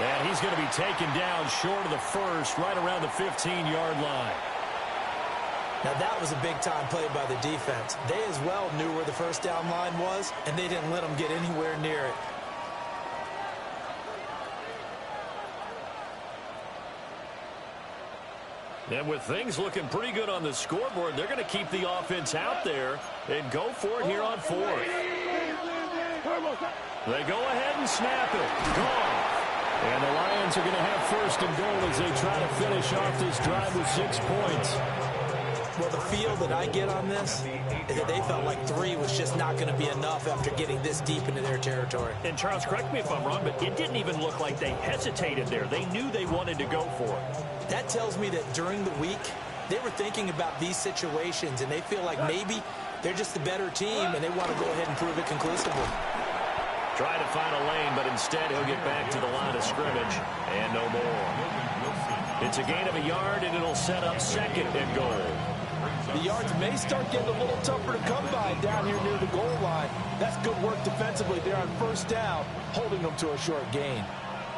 And he's going to be taken down short of the first, right around the 15-yard line. Now, that was a big-time play by the defense. They as well knew where the 1st down line was, and they didn't let them get anywhere near it. And with things looking pretty good on the scoreboard, they're going to keep the offense out there and go for it here on 4th. They go ahead and snap it. Gone. And the Lions are going to have 1st and goal as they try to finish off this drive with 6 points. Well, the feel that I get on this is that they felt like 3 was just not going to be enough after getting this deep into their territory. And Charles, correct me if I'm wrong, but it didn't even look like they hesitated there. They knew they wanted to go for it. That tells me that during the week, they were thinking about these situations, and they feel like maybe they're just the better team, and they want to go ahead and prove it conclusively. Try to find a lane, but instead he'll get back to the line of scrimmage, and no more. It's a gain of a yard, and it'll set up 2nd and goal. The yards may start getting a little tougher to come by down here near the goal line. That's good work defensively there on 1st down, holding them to a short gain.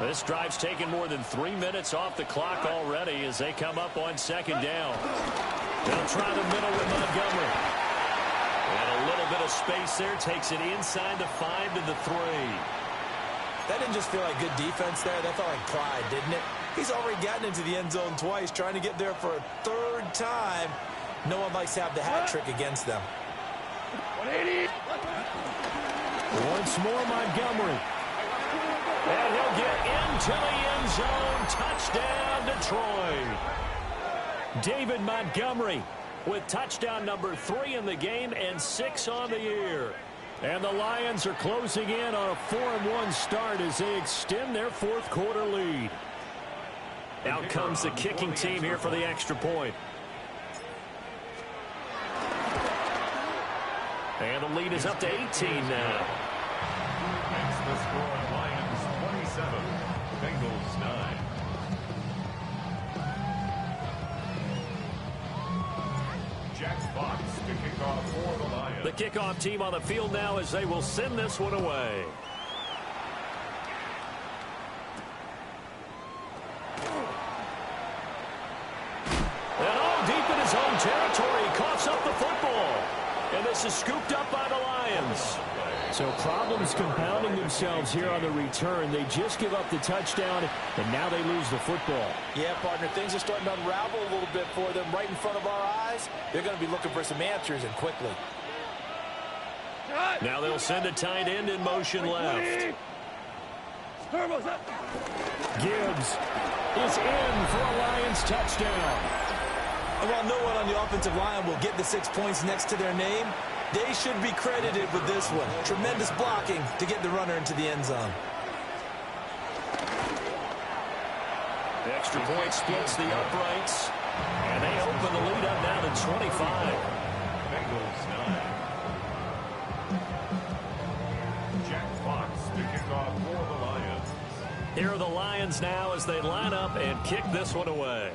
This drive's taken more than 3 minutes off the clock already as they come up on 2nd down. They'll try the middle with Montgomery. And a little bit of space there takes it inside the 5 to the 3. That didn't just feel like good defense there. That felt like pride, didn't it? He's already gotten into the end zone twice, trying to get there for a 3rd time. No one likes to have the hat trick against them. 180. Once more, Montgomery. And he'll get into the end zone. Touchdown, Detroit. David Montgomery with touchdown number 3 in the game and 6 on the year. And the Lions are closing in on a 4-1 start as they extend their 4th quarter lead. Out comes the kicking team here for the extra point. And the lead is up to 18 now. Makes the score Lions 27, Bengals 9. Jack Fox to kick off for the Lions. The kickoff team on the field now as they will send this one away. And deep in his own territory, he coughs up the football. And this is scooped up by the Lions. So problems compounding themselves here on the return. They just give up the touchdown, and now they lose the football. Yeah, partner, things are starting to unravel a little bit for them right in front of our eyes. They're going to be looking for some answers, and quickly. Now they'll send a tight end in motion left. Gibbs is in for a Lions touchdown. And while no one on the offensive line will get the 6 points next to their name, they should be credited with this one. Tremendous blocking to get the runner into the end zone. The extra point splits the uprights, and they open the lead up now to 25. Bengals 9. Jack Fox to kick off for the Lions. Here are the Lions now as they line up and kick this one away.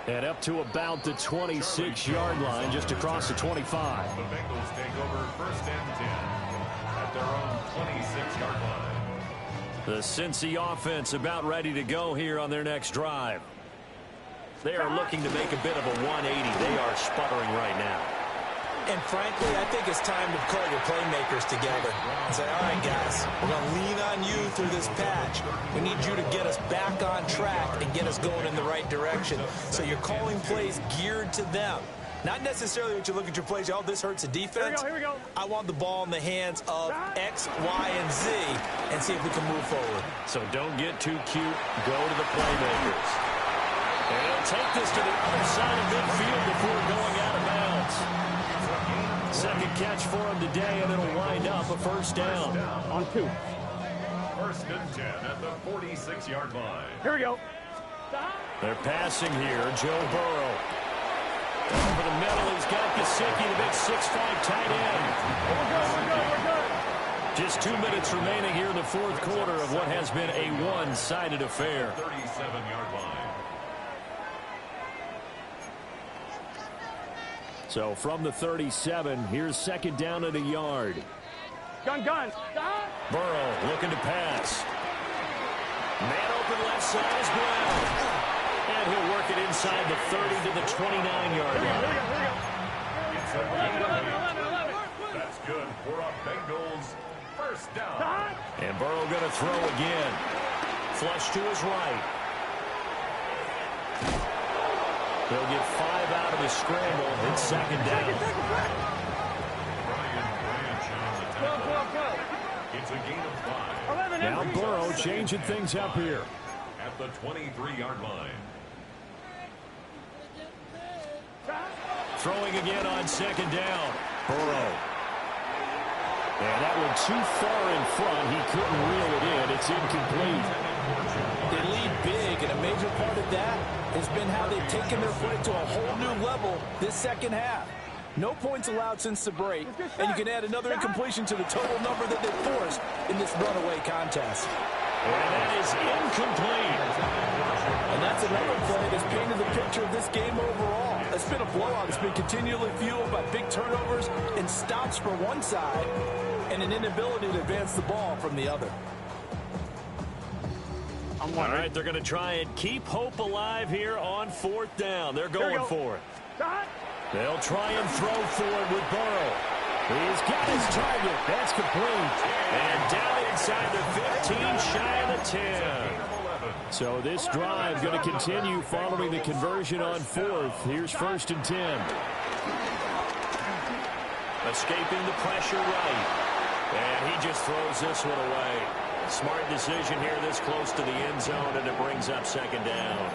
And up to about the 26-yard line, just across the 25. The Bengals take over 1st and 10 at their own 26-yard line. The Cincy offense about ready to go here on their next drive. They are looking to make a bit of a 180. They are sputtering right now. And frankly, I think it's time to call your playmakers together and say, all right, guys, we're going to lean on you through this patch. We need you to get us back on track and get us going in the right direction. So you're calling plays geared to them. Not necessarily what you look at your plays. Oh, this hurts the defense. Here we go. I want the ball in the hands of X, Y, and Z and see if we can move forward. So don't get too cute. Go to the playmakers. And he'll take this to the other side of midfield before going out of bounds. Second catch for him today, and it'll wind up a first down. On 2. First and 10 at the 46-yard line. Here we go. They're passing here. Joe Burrow. Over the middle, he's got Gesicki, the big 6'5" tight end. We're good. Just 2 minutes remaining here in the fourth quarter of what has been a one-sided affair. 37-yard line. So from the 37, here's second down at a yard. Gun. Burrow looking to pass. Man open left side is Brown. And he'll work it inside the 30 to the 29-yard line. It's a gain of 8. That's good for a Bengals first down. And Burrow going to throw again. Flush to his right. He'll get 5 out of his scramble. It's second down. Brian Branch on the tackle. It's a gain of 5. Now Burrow changing things up here. At the 23-yard line. Throwing again on second down. Burrow. And that one too far in front. He couldn't reel it in. It's incomplete. They lead big, and a major part of that has been how they've taken their play to a whole new level this second half. No points allowed since the break, and you can add another incompletion to the total number that they forced in this runaway contest. And that is incomplete. And that's another play that's painted the picture of this game overall. It's been a blowout. It's been continually fueled by big turnovers and stops for one side and an inability to advance the ball from the other. All right, they're going to try and keep hope alive here on fourth down. They're going for it. They'll try and throw for it with Burrow. He's got his target. That's complete. And down inside the 15, shy of the 10. So this drive going to continue following the conversion on fourth. Here's first and 10. Escaping the pressure right. And he just throws this one away. Smart decision here this close to the end zone, and it brings up second down.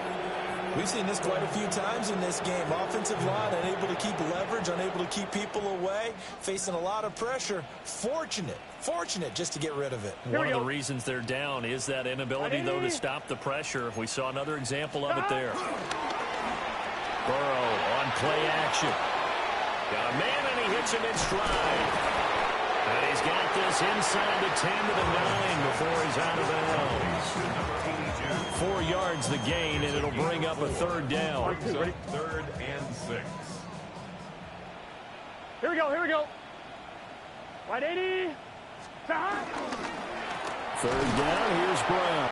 We've seen this quite a few times in this game. Offensive line unable to keep leverage, unable to keep people away, facing a lot of pressure. Fortunate just to get rid of it. One of the reasons they're down is that inability, though, to stop the pressure. We saw another example of it there. Burrow on play action. Got a man, and he hits him in stride. And he's got this inside the 10 to the 9 before he's out of bounds. 4 yards the gain, and it'll bring up a third down. Third and 6. Here we go. Right 80. Third down, here's Brown.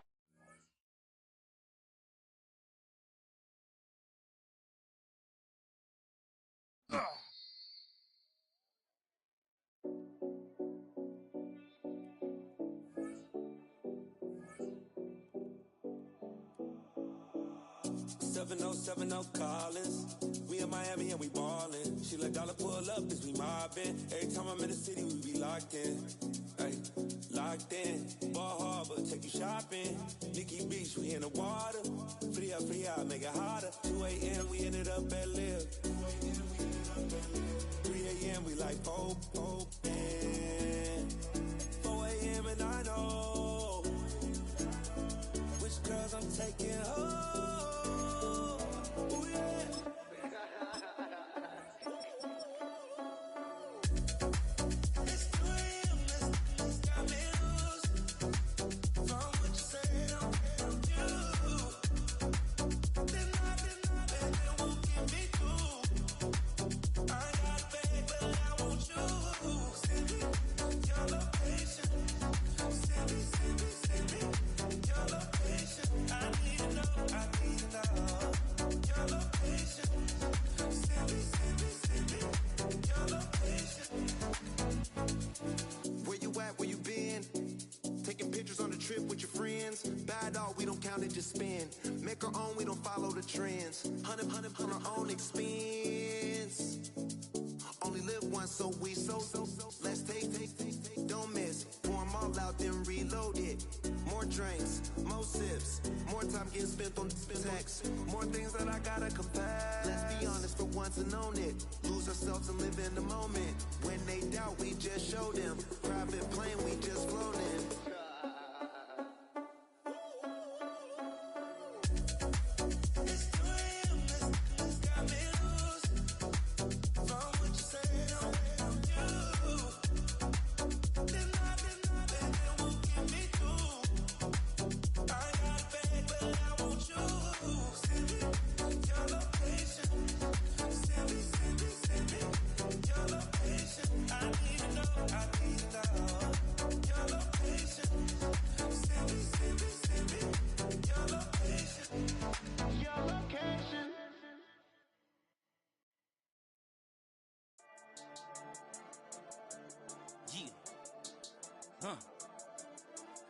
Collins. We in Miami and we ballin'. She let dollar pull up cause we mobbin'. Every time I'm in the city, we be locked in. Ay, locked in. Ball Harbor, take you shopping. Nikki Beach, we in the water. Free up, make it hotter. 2 a.m. we ended up at Live. 3 a.m. we like Pope, and 4 a.m. and I know which girls I'm taking home. Ooh, yeah. Just spin, make our own, we don't follow the trends. 100 on our own expense. so let's take, don't miss. Pour 'em all out, then reload it. More drinks, more sips, more time getting spent on text. More things that I gotta compare. Let's be honest for once and own it. Lose ourselves and live in the moment. When they doubt, we just show them. Private plane, we just flown in.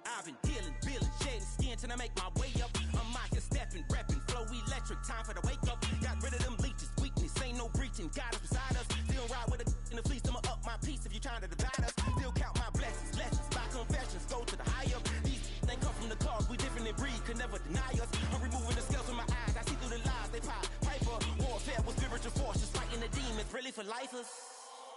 I've been dealing, shedding skin till I make my way up. I'm out here stepping, repping, flow electric, time for the wake up. Got rid of them leeches, weakness, ain't no breaching. God is beside us, still ride with a in the fleece. I'ma up my piece if you trying to divide us. Still count my blessings, lessons, by confessions, go to the high up. These they come from the cause, we different in breed, could never deny us. I'm removing the scales from my eyes, I see through the lies, they pop paper. Warfare with spiritual forces, fighting the demons, really for lifers.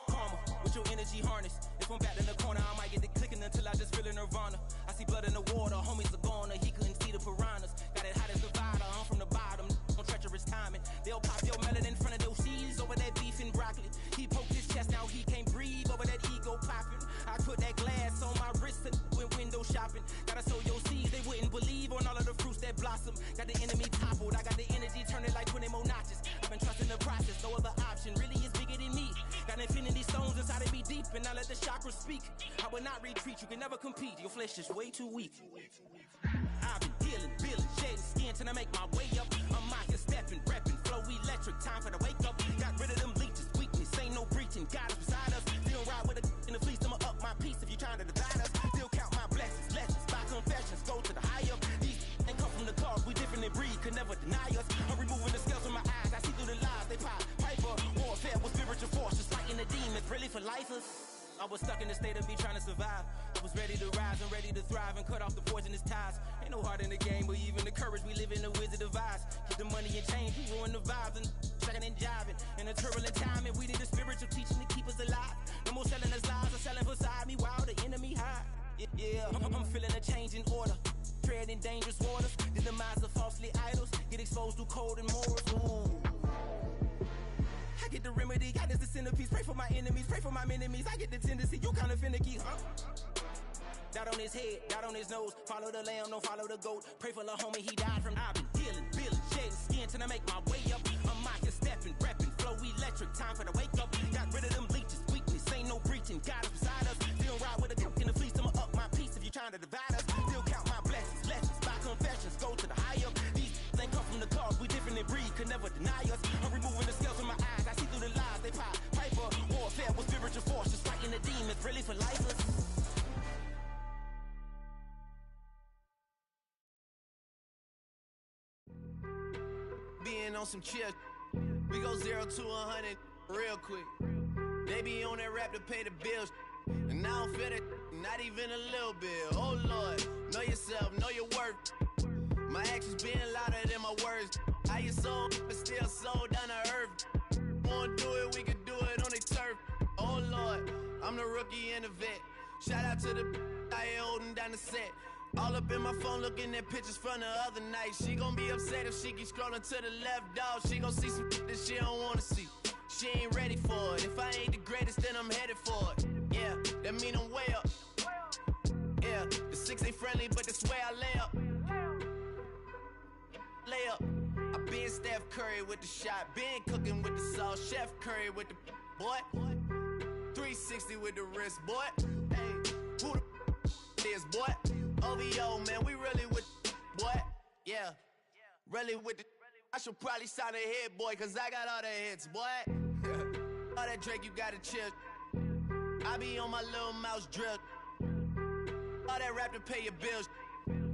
Karma, with your energy harness. If I'm back in the corner, I might get the clicking until I just feel a nirvana. I see blood in the water, homies are gone, he couldn't see the piranhas. Got it hot as Nevada, I'm from the bottom, on treacherous timing. They'll pop your melon in front of those seeds over that beef and broccoli. He poked his chest, now he can't breathe over that ego popping. I put that glass on my wrist and went window shopping. Gotta sow your seeds, they wouldn't believe on all of the fruits that blossom. Got the enemy toppled, I got the energy turning like 20 more notches. I've been trusting the process, no other option really is bigger than me. Got infinity stones inside of me deep, and I let the chakras speak. I will not retreat, you can never compete, your flesh is way too weak. I've been dealing, shedding skin till I make my way up. I'm out here stepping, repping, flow electric, time for the wake up. Got rid of them leeches, weakness, ain't no breaching. God is beside us, still ride with a in the fleece. I'ma up my piece if you trying to divide us. Still count my blessings, lessons, by confessions, go to the high up. These ain't come from the cause, we different in breed, could never deny us. I'm removing the scales from my eyes, I see through the lies, they pop paper. Warfare with spiritual forces, fighting the demons, really for lifers. I was stuck in the state of me trying to survive. I was ready to rise and ready to thrive and cut off the poisonous ties. Ain't no heart in the game, but even the courage we live in the Wizard of Oz. Get the money and change, we ruin the vibes and checking and jiving. In a turbulent time, and we need a spiritual teaching to keep us alive. No more selling us lies or selling beside me while the enemy hide. Yeah, I'm feeling a change in order. Treading dangerous waters, the demise of falsely idols. Get exposed through code and morals. Ooh. I get the remedy, God is the centerpiece. Pray for my enemies, pray for my enemies. I get the tendency, you kinda finicky, huh? Dot on his head, dot on his nose. Follow the lamb, don't follow the goat. Pray for the homie, he died from. I've been dealing, shedding skin till I make my way up. I'm out here stepping, repping, flow electric, time for the wake up. Got rid of them leeches, weakness, ain't no breaching. God is beside us, still ride with a cook in the fleece. I'ma up my piece if you trying to divide us. Still count my blessings, lessons, by confessions, go to the high up. These ain't come from the cause, we different in breed, could never deny us. I'm removing the scales from my eyes, I see through the lies, they pop paper. Warfare with spiritual forces, fighting the demons, really for lifers. Being on some chill, we go 0 to 100 real quick. They be on that rap to pay the bills, and I don't feel it, not even a little bit. Oh Lord, know yourself, know your worth. My actions being louder than my words. I get sold, but still sold down to earth. Wanna do it, we can do it on the turf. Oh Lord, I'm the rookie and the vet. Shout out to the I ain't holding down the set. All up in my phone looking at pictures from the other night. She gon' be upset if she keep scrolling to the left, dog. She gon' see some that she don't wanna see. She ain't ready for it. If I ain't the greatest, then I'm headed for it. Yeah, that mean I'm way up. Yeah, the 6 ain't friendly, but that's where I lay up. Lay up. I been Steph Curry with the shot. Been cooking with the sauce. Chef Curry with the boy. 360 with the wrist, boy. Hey, who the is, boy? OVO, man, we really with boy. Yeah, really with the. I should probably sign a hit, boy, cause I got all the hits, boy. All that Drake, you gotta chill. I be on my little mouse drip. All that rap to pay your bills.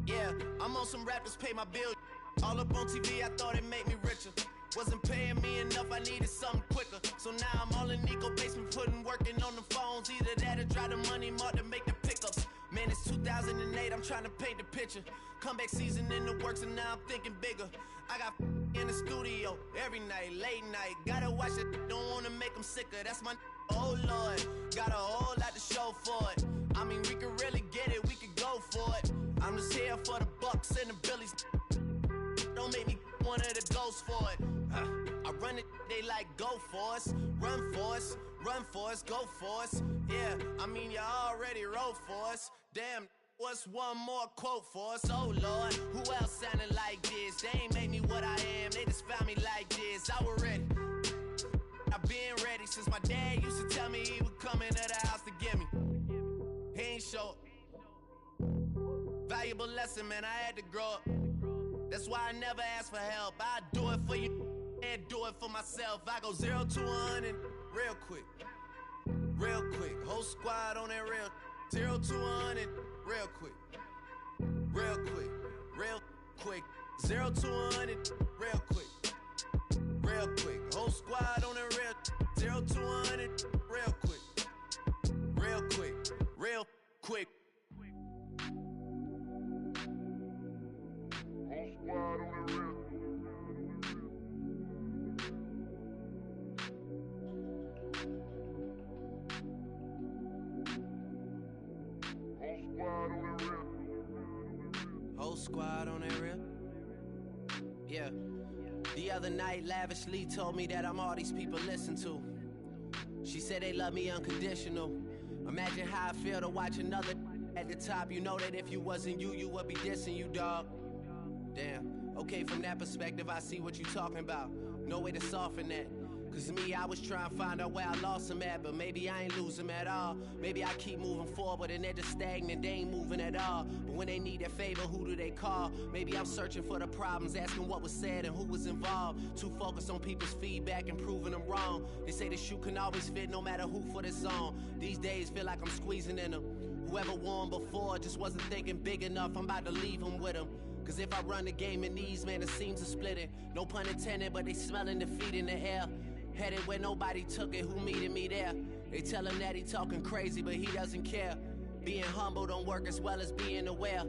Yeah, I'm on some rap to pay my bills. All up on TV, I thought it made me richer. Wasn't paying me enough, I needed something quicker. So now I'm all in Nico basement putting working on the phones. Either that or drive the money mark to make the pickups. Man, it's 2008, I'm trying to paint the picture. Comeback season in the works and now I'm thinking bigger. I got in the studio every night, late night. Gotta watch it, don't wanna make them sicker. That's my oh Lord, got a whole lot to show for it. I mean, we could really get it, we could go for it. I'm just here for the Bucks and the Billies. Don't make me one of the ghosts for it. I run it, they like go for us, run for us, run for us, go for us. Yeah, I mean you already wrote for us. Damn, what's one more quote for us? Oh Lord, who else sounded like this? They ain't made me what I am, they just found me like this. I was ready, I've been ready since my dad used to tell me he would come into the house to get me. He ain't show up. Valuable lesson, man, I had to grow up. That's why I never ask for help. I do it for you and do it for myself. I go 0 to 100 real quick. Real quick. Whole squad on that real. 0 to 100 real quick. Real quick. Real quick. 0 to 100 real quick. Real quick. Whole squad on that real. 0 to 100 real quick. Real quick. Real quick. Whole squad on that real. Yeah. The other night, lavishly told me that I'm all these people listen to. She said they love me unconditional. Imagine how I feel to watch another at the top. You know that if you wasn't you, you would be dissing you, dog. Damn. Okay, from that perspective, I see what you talking about. No way to soften that. Cause me, I was trying to find out where I lost them at, but maybe I ain't lose them at all. Maybe I keep moving forward and they're just stagnant, they ain't moving at all. But when they need their favor, who do they call? Maybe I'm searching for the problems, asking what was said and who was involved. Too focused on people's feedback and proving them wrong. They say the shoe can always fit no matter who for the song. These days feel like I'm squeezing in them. Whoever won before just wasn't thinking big enough, I'm about to leave them with them. Cause if I run the game in these, man, the seams are splitting. No pun intended, but they smelling defeat in the air. Headed where nobody took it, who meeted me there? They tell him that he talking crazy, but he doesn't care. Being humble don't work as well as being aware.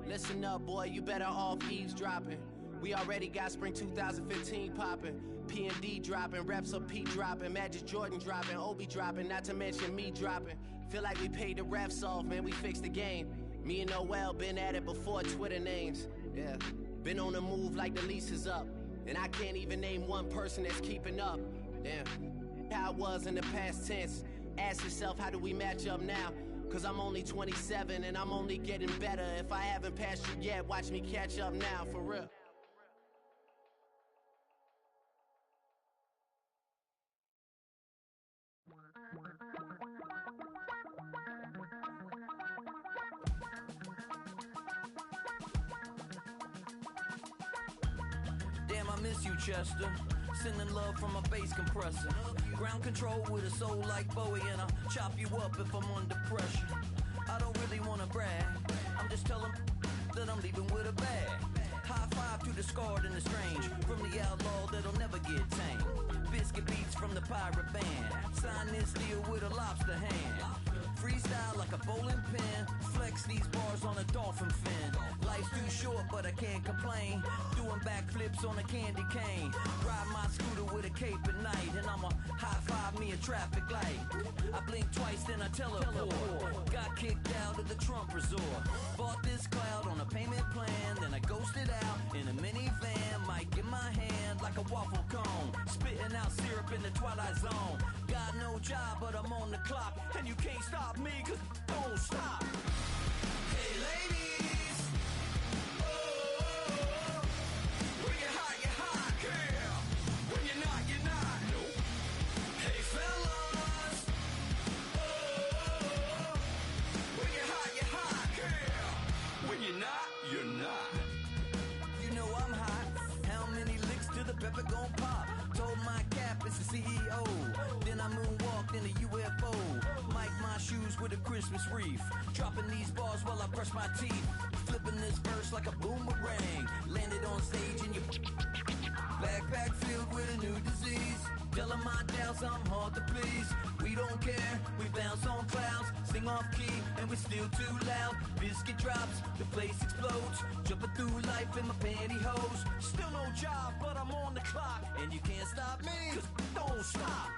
Listen up, boy, you better off eavesdropping. We already got spring 2015 popping. P&D dropping, reps of P dropping, Magic Jordan dropping, Obi dropping, not to mention me dropping. Feel like we paid the refs off, man, we fixed the game. Me and Noel been at it before Twitter names. Yeah, been on the move like the lease is up. And I can't even name one person that's keeping up. Damn, how it was in the past tense. Ask yourself, how do we match up now? Cause I'm only 27 and I'm only getting better. If I haven't passed you yet, watch me catch up now, for real. Damn, I miss you, Chester. Sending love from a bass compressor. Ground control with a soul like Bowie, and I'll chop you up if I'm under pressure. I don't really wanna brag, I'm just telling that I'm leaving with a bag. High five to the scarred and the strange, from the outlaw that'll never get tamed. Biscuit beats from the pirate band, sign this deal with a lobster hand. Freestyle like a bowling pin, flex these bars on a dolphin fin. Life's too short, but I can't complain. Doing backflips on a candy cane. Ride my scooter with a cape at night, and I'ma high five me a traffic light. I blink twice, then I teleport. Got kicked out of the Trump resort. Bought this cloud on a payment plan, then I ghosted out in a minivan. Mic in my hand like a waffle cone, spitting out syrup in the twilight zone. Got no job, but I'm on the clock, and you can't stop me, cause don't stop. Hey ladies, oh, when you're hot, girl. When you're not, nope. Hey fellas, oh, when you're hot, girl. When you're not, you're not. You know I'm hot. How many licks till the pepper gon' pop? Told my cap it's the CEO. Then I moonwalked in a UFO. Mic my shoes with a Christmas wreath. Dropping these bars while I brush my teeth. Flipping this verse like a boomerang. Landed on stage in your backpack filled with a new disease. Tell them my doubts, I'm hard to please. We don't care, we bounce on clouds. Sing off key, and we're still too loud. Biscuit drops, the place explodes. Jumping through life in my pantyhose. Still no job, but I'm on the clock. And you can't stop me, 'cause don't stop.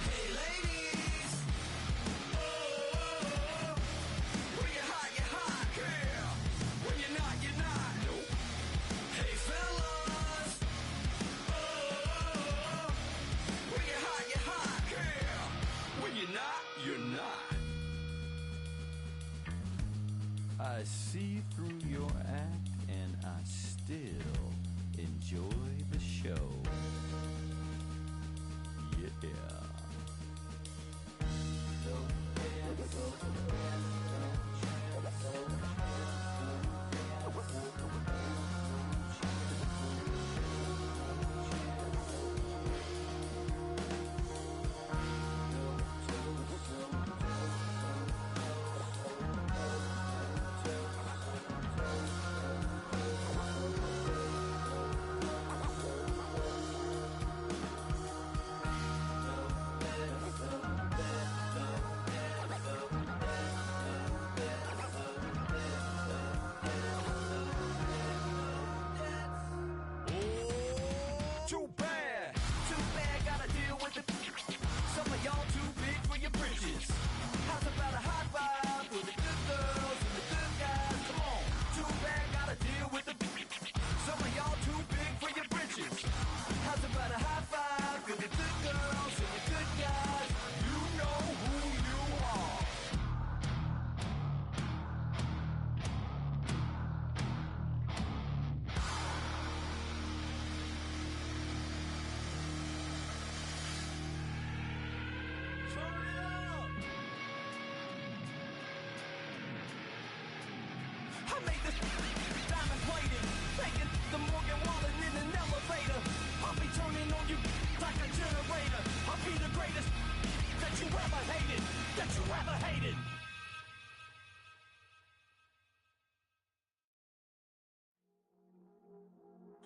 Hey ladies, oh, when you're hot, yeah. When you're not, you're not. Nope. Hey fellas, oh, when you're hot, yeah. When you're not, you're not. I see through your act, and I still enjoy the show. Yeah.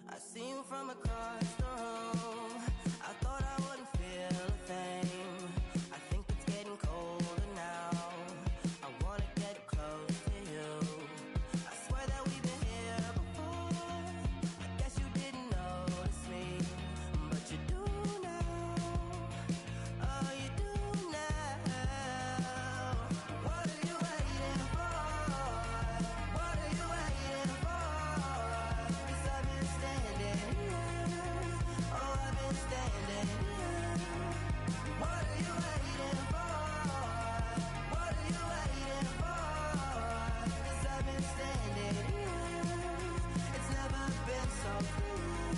I see you from across the room. I thought I wouldn't feel a thing. I think it's getting colder now. I wanna get close to you. I swear that we've been here before. I guess you didn't notice me, but you do now. Oh, you do now. What are you waiting for? What are you waiting for? 'Cause I've been standing here. Oh, I've been standing here. What are you waiting for? What are you waiting for? 'Cause I've been standing here. It's never been so free.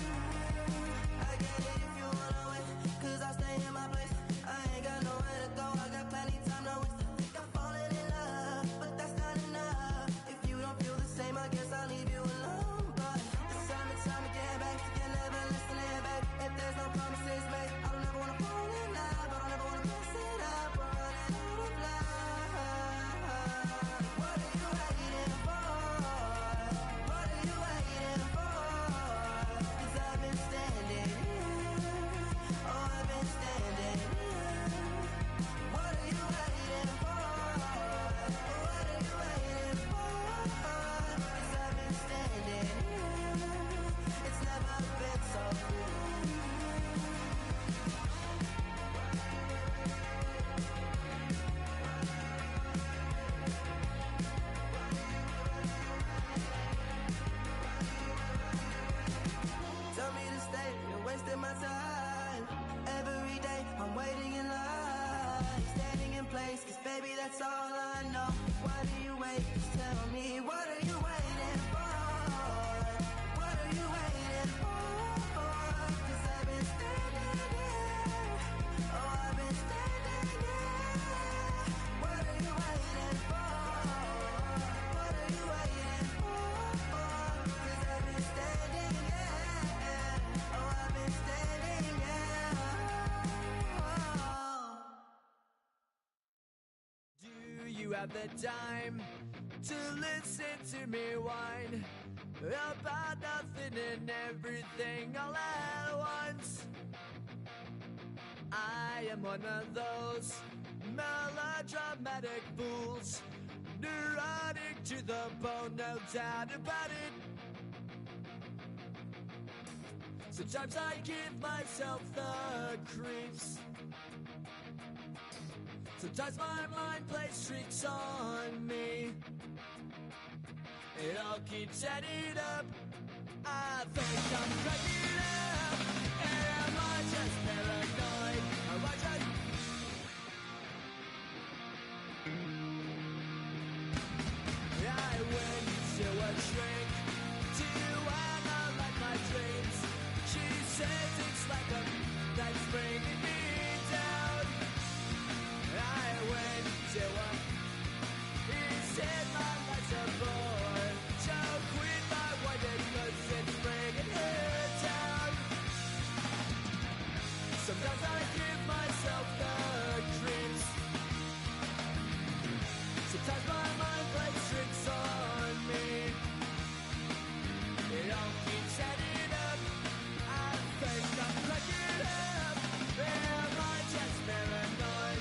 I get it if you wanna wait, 'cause I stay in my place. I ain't got nowhere to go. I got plenty time to waste. I think I'm falling in love, but that's not enough. If you don't feel the same, I guess I'll leave you alone. But it's time again, babe. You never listen in, babe. If there's no promises made, I don't ever wanna fall in love. I don't ever wanna mess it up. We're running out of love. What are you waiting for? What are you waiting for? 'Cause I've been standing here. Oh, I've been standing here. What are you waiting for? What are you waiting for? 'Cause I've been standing here. It's never been so free. Tell me to stay, you're wasting my time. Every day I'm waiting in line, standing in place, 'cause baby that's all I know. Why do you wait? Just tell me, what are you waiting for? What are you waiting for? 'Cause I've been standing here. Oh, I've been standing here. What are you waiting for? What are you waiting for? 'Cause I've been standing here. Oh, I've been standing here. Do you have the time to listen to me whine about nothing and everything all at once? I am one of those melodramatic fools, neurotic to the bone, no doubt about it. Sometimes I give myself the creeps. Sometimes my mind plays tricks on me. It all keeps adding up. I think I'm cracking up. Am I just paranoid? Am I just... I went to a shrink to analyze my dreams. She says it's like a that's bringing me down. I went to a... He said my life's a bore. So quit my wife because it's bringing her down. Sometimes I give myself the creeps. Sometimes my mind plays tricks on me. It all keeps adding up. I think I'm cracking up. Am I just paranoid?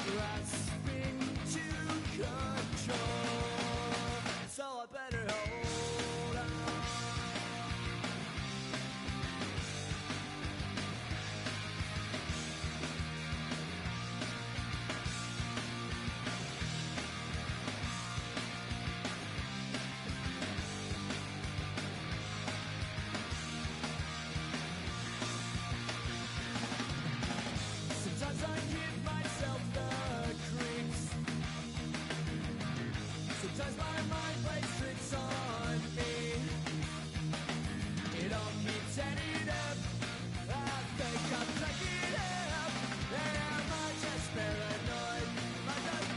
Grasping to control, so I better hold on. Sometimes I give myself the creeps. Sometimes my mind plays tricks on me. It all keeps adding up. I think I'm cracking up. Am I just paranoid? Am I just...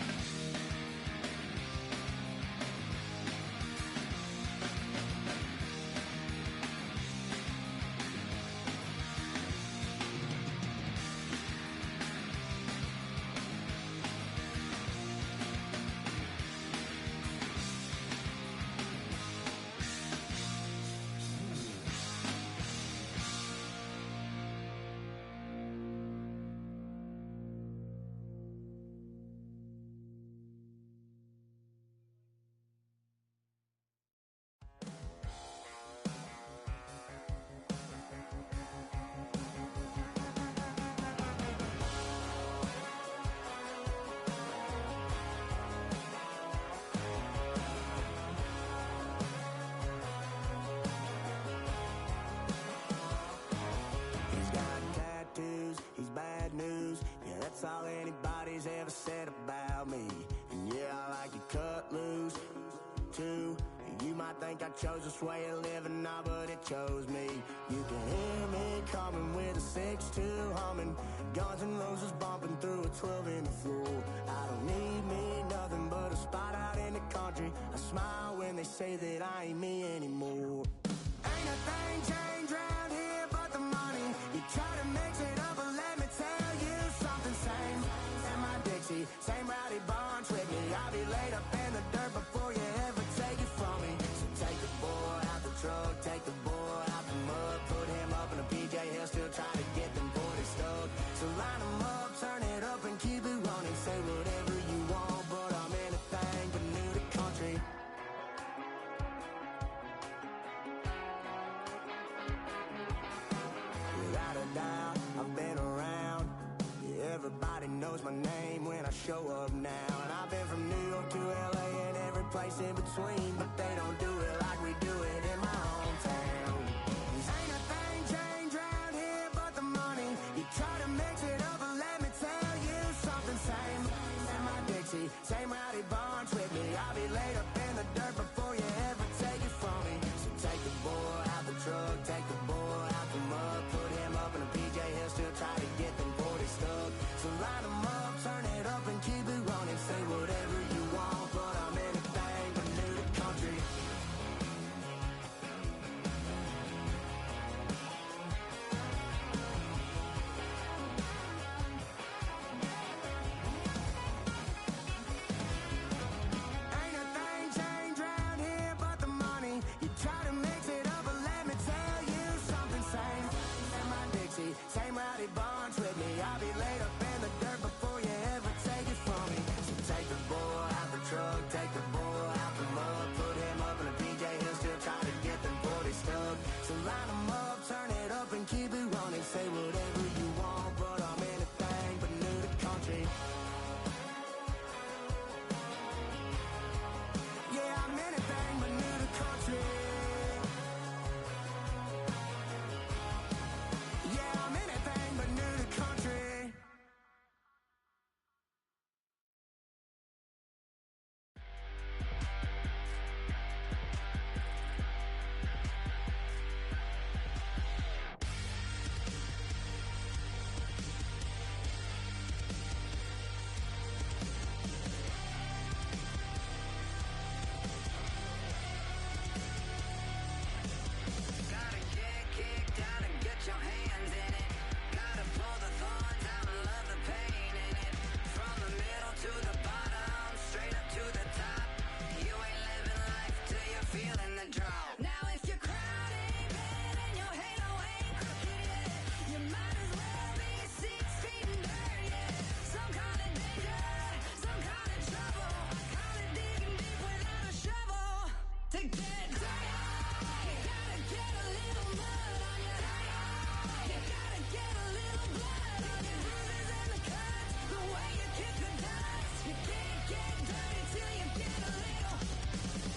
He's got tattoos, he's bad news. Yeah, that's all anybody's ever said about me. And yeah, I like to cut loose, too. You might think I chose this way of living now, but it chose me. You can hear me coming with a 6-2 humming, Guns N' Roses bumping through a 12 in the floor. I don't need me nothing but a spot out in the country. I smile when they say that I ain't me anymore. Ain't a thing changed round here but the money. You try to mix it up, but let me tell you something. Same in my Dixie, same rowdy bunch with me. I'll be laid up in the dirt before you ever take it from me. So take the boy out the truck, take the boy out the mud, put him up in a PJ, he'll still try to get them 40 stuck. So line him up, turn it up and keep it running. Say whatever you want, but I'm anything but new to country. Without a doubt, I've been around. Yeah, everybody knows my name when I show up now. And I've been from New York to LA and every place in between, but they don't do it like we do it in my hometown. Ain't a thing changed round here but the money. You try to mix it up, but let me tell you something. Same in my Dixie, same rowdy bunch with me. I'll be laid up in the dirt before you ever take it from me. So take the boy out the truck, take the boy out the mud, put him up in a PJ, he'll still try to get them 40 stuck. So line him up, turn it up and keep it running. Say whatever you want, but I'm anything but new to country. take the bull out the mud, put him up in a PJ, he'll still try to get them 40 stuck. So line them up, turn it up and keep it running. Say whatever you want, but I'm anything but new to country. Yeah, I'm anything but new to country. Yeah, I'm anything but new to country. Gotta get kicked out and get your hands in it. Gotta pull the thorns out and love the pain in it. From the middle to the bottom, straight up to the top. You ain't living life till you're feeling the drop. Now if your crown ain't red and your halo ain't crooked yet, you might as well be 6 feet in dirt yet. Some kind of danger, some kind of trouble. I call it digging deep without a shovel. To get dirty, you gotta get a little mud on you. You gotta get a little blood on your bruises and the cuts, the way you kick the dust. You can't get dirty till you get a little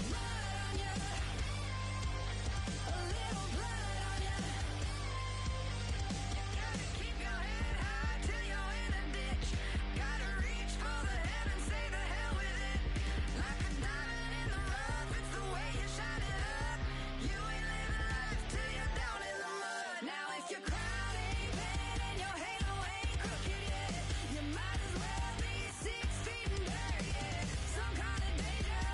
mud on you, a little blood on you. Gotta keep your head high till you're in a ditch. Gotta reach for the heavens, say the hell with it. Like a diamond in the rough, it's the way you shine it up. You ain't living life till you're down in the mud. Now if your crown ain't red and your halo ain't crooked yet, you might as well be 6 feet in dirt yet. Some kind of danger,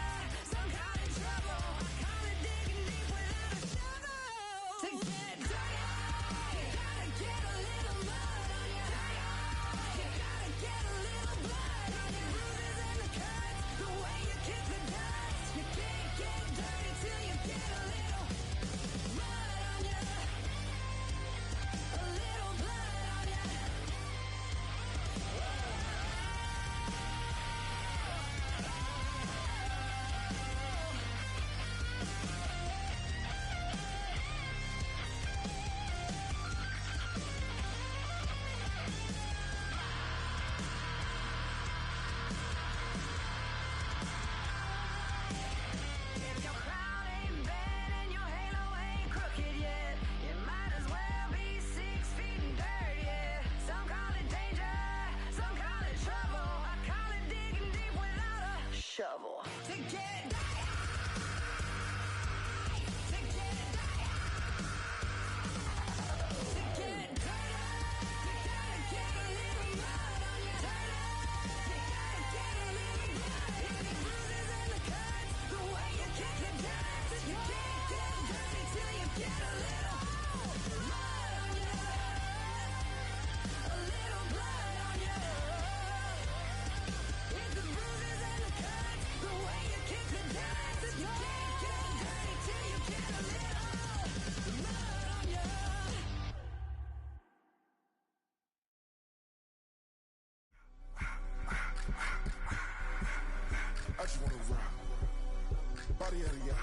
some kind of trouble. I call it digging deep without a shovel. To get dirty, you gotta get a little mud on you. You gotta get a little blood on your bruises and the cuts, the way you kick the dust. You can't get dirty till you get a little mud on you, a little blood on you. If your crown ain't bad and your halo ain't crooked yet, you might as well be 6 feet in dirt, yeah. Some call it danger, some call it trouble. I call it digging deep without a shovel. To get dirty, to get dirty, to get dirty, you gotta get a little mud on your dirty. You gotta get a little blood on your bruises and the cuts, the way you kick the dust. You can't get dirty till you get a little mud on you, a little blood on you. It's the bruises and the cuts, the way you kick the dust. You can't get dirty till you get a little mud on you. I just wanna rock. Body out of ya.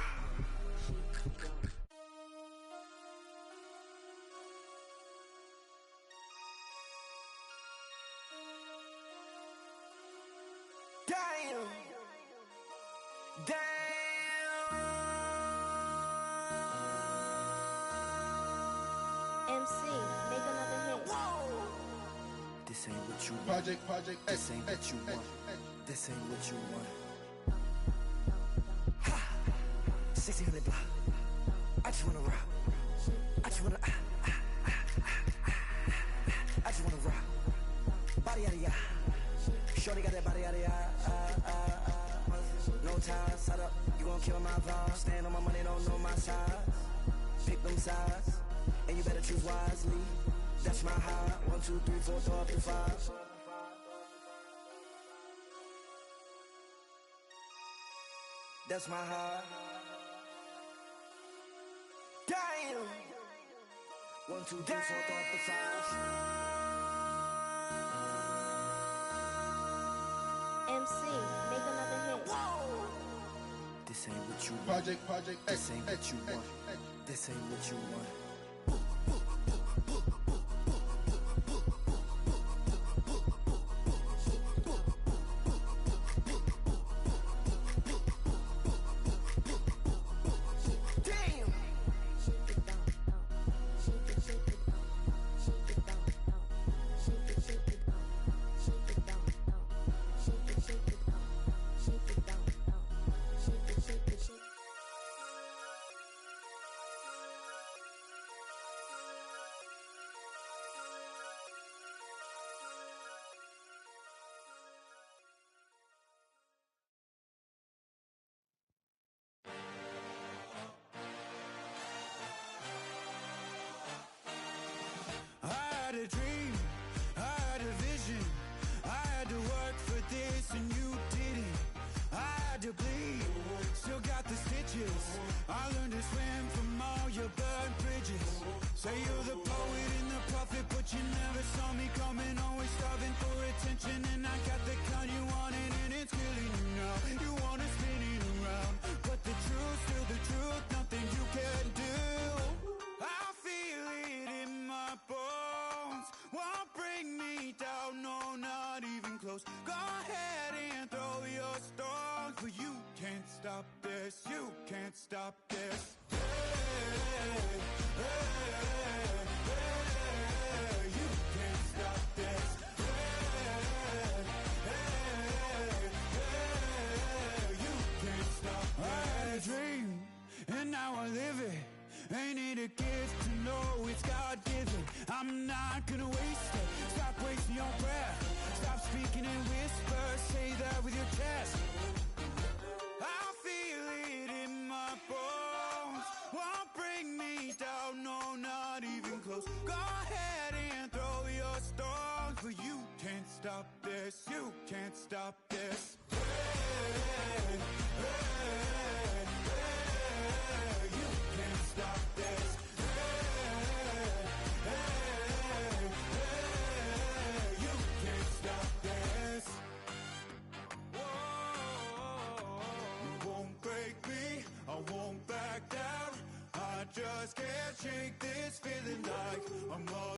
Damn. MC, make another hit. This ain't what you want. Project This ain't what you want. This ain't what you want. Ha! 1600 block. I just wanna rock. I just wanna. I just wanna rock. Body out of ya. Shorty got that body out of ya. No ties, side up. You gon' kill my vibe. Stand on my money, don't know my size. Pick them sides, and you better choose wisely. That's my high. 1, 2, 3, 4, throw up to 5. That's my high. Damn. 1, 2, 3, 4, throw up to 5. MC, make another hit. This ain't what you want. Project X. This ain't what you want. This ain't what you want. I had a dream, I had a vision. I had to work for this and you didn't. I had to bleed, still got the stitches. I learned to swim from all your burned bridges. Say you're the poet and the prophet, but you never saw me coming. Always starving for attention, and I got the kind you wanted, and it's killing you now. You wanna spin it around, but the truth's still the truth. Nothing you can do. I feel it in my bones. Won't bring me down, no, not even close. Go ahead and throw your stones, but you can't stop this. You can't stop this. Hey, hey, hey, you can't stop this. Hey, hey, hey, you can't stop this. I had a dream, and now I live it. Ain't it a gift to know it's God-given? I'm not gonna waste it. Stop wasting your breath. Stop speaking in whispers. Say that with your chest. I feel it in my bones. Won't bring me down, no, not even close. Go ahead and throw your stones, but you can't stop this. You can't stop this. Hey, hey, hey, you can't stop this. Hey, hey, hey, you can't stop this. Whoa, you won't break me, I won't back down. I just can't shake this feeling like I'm all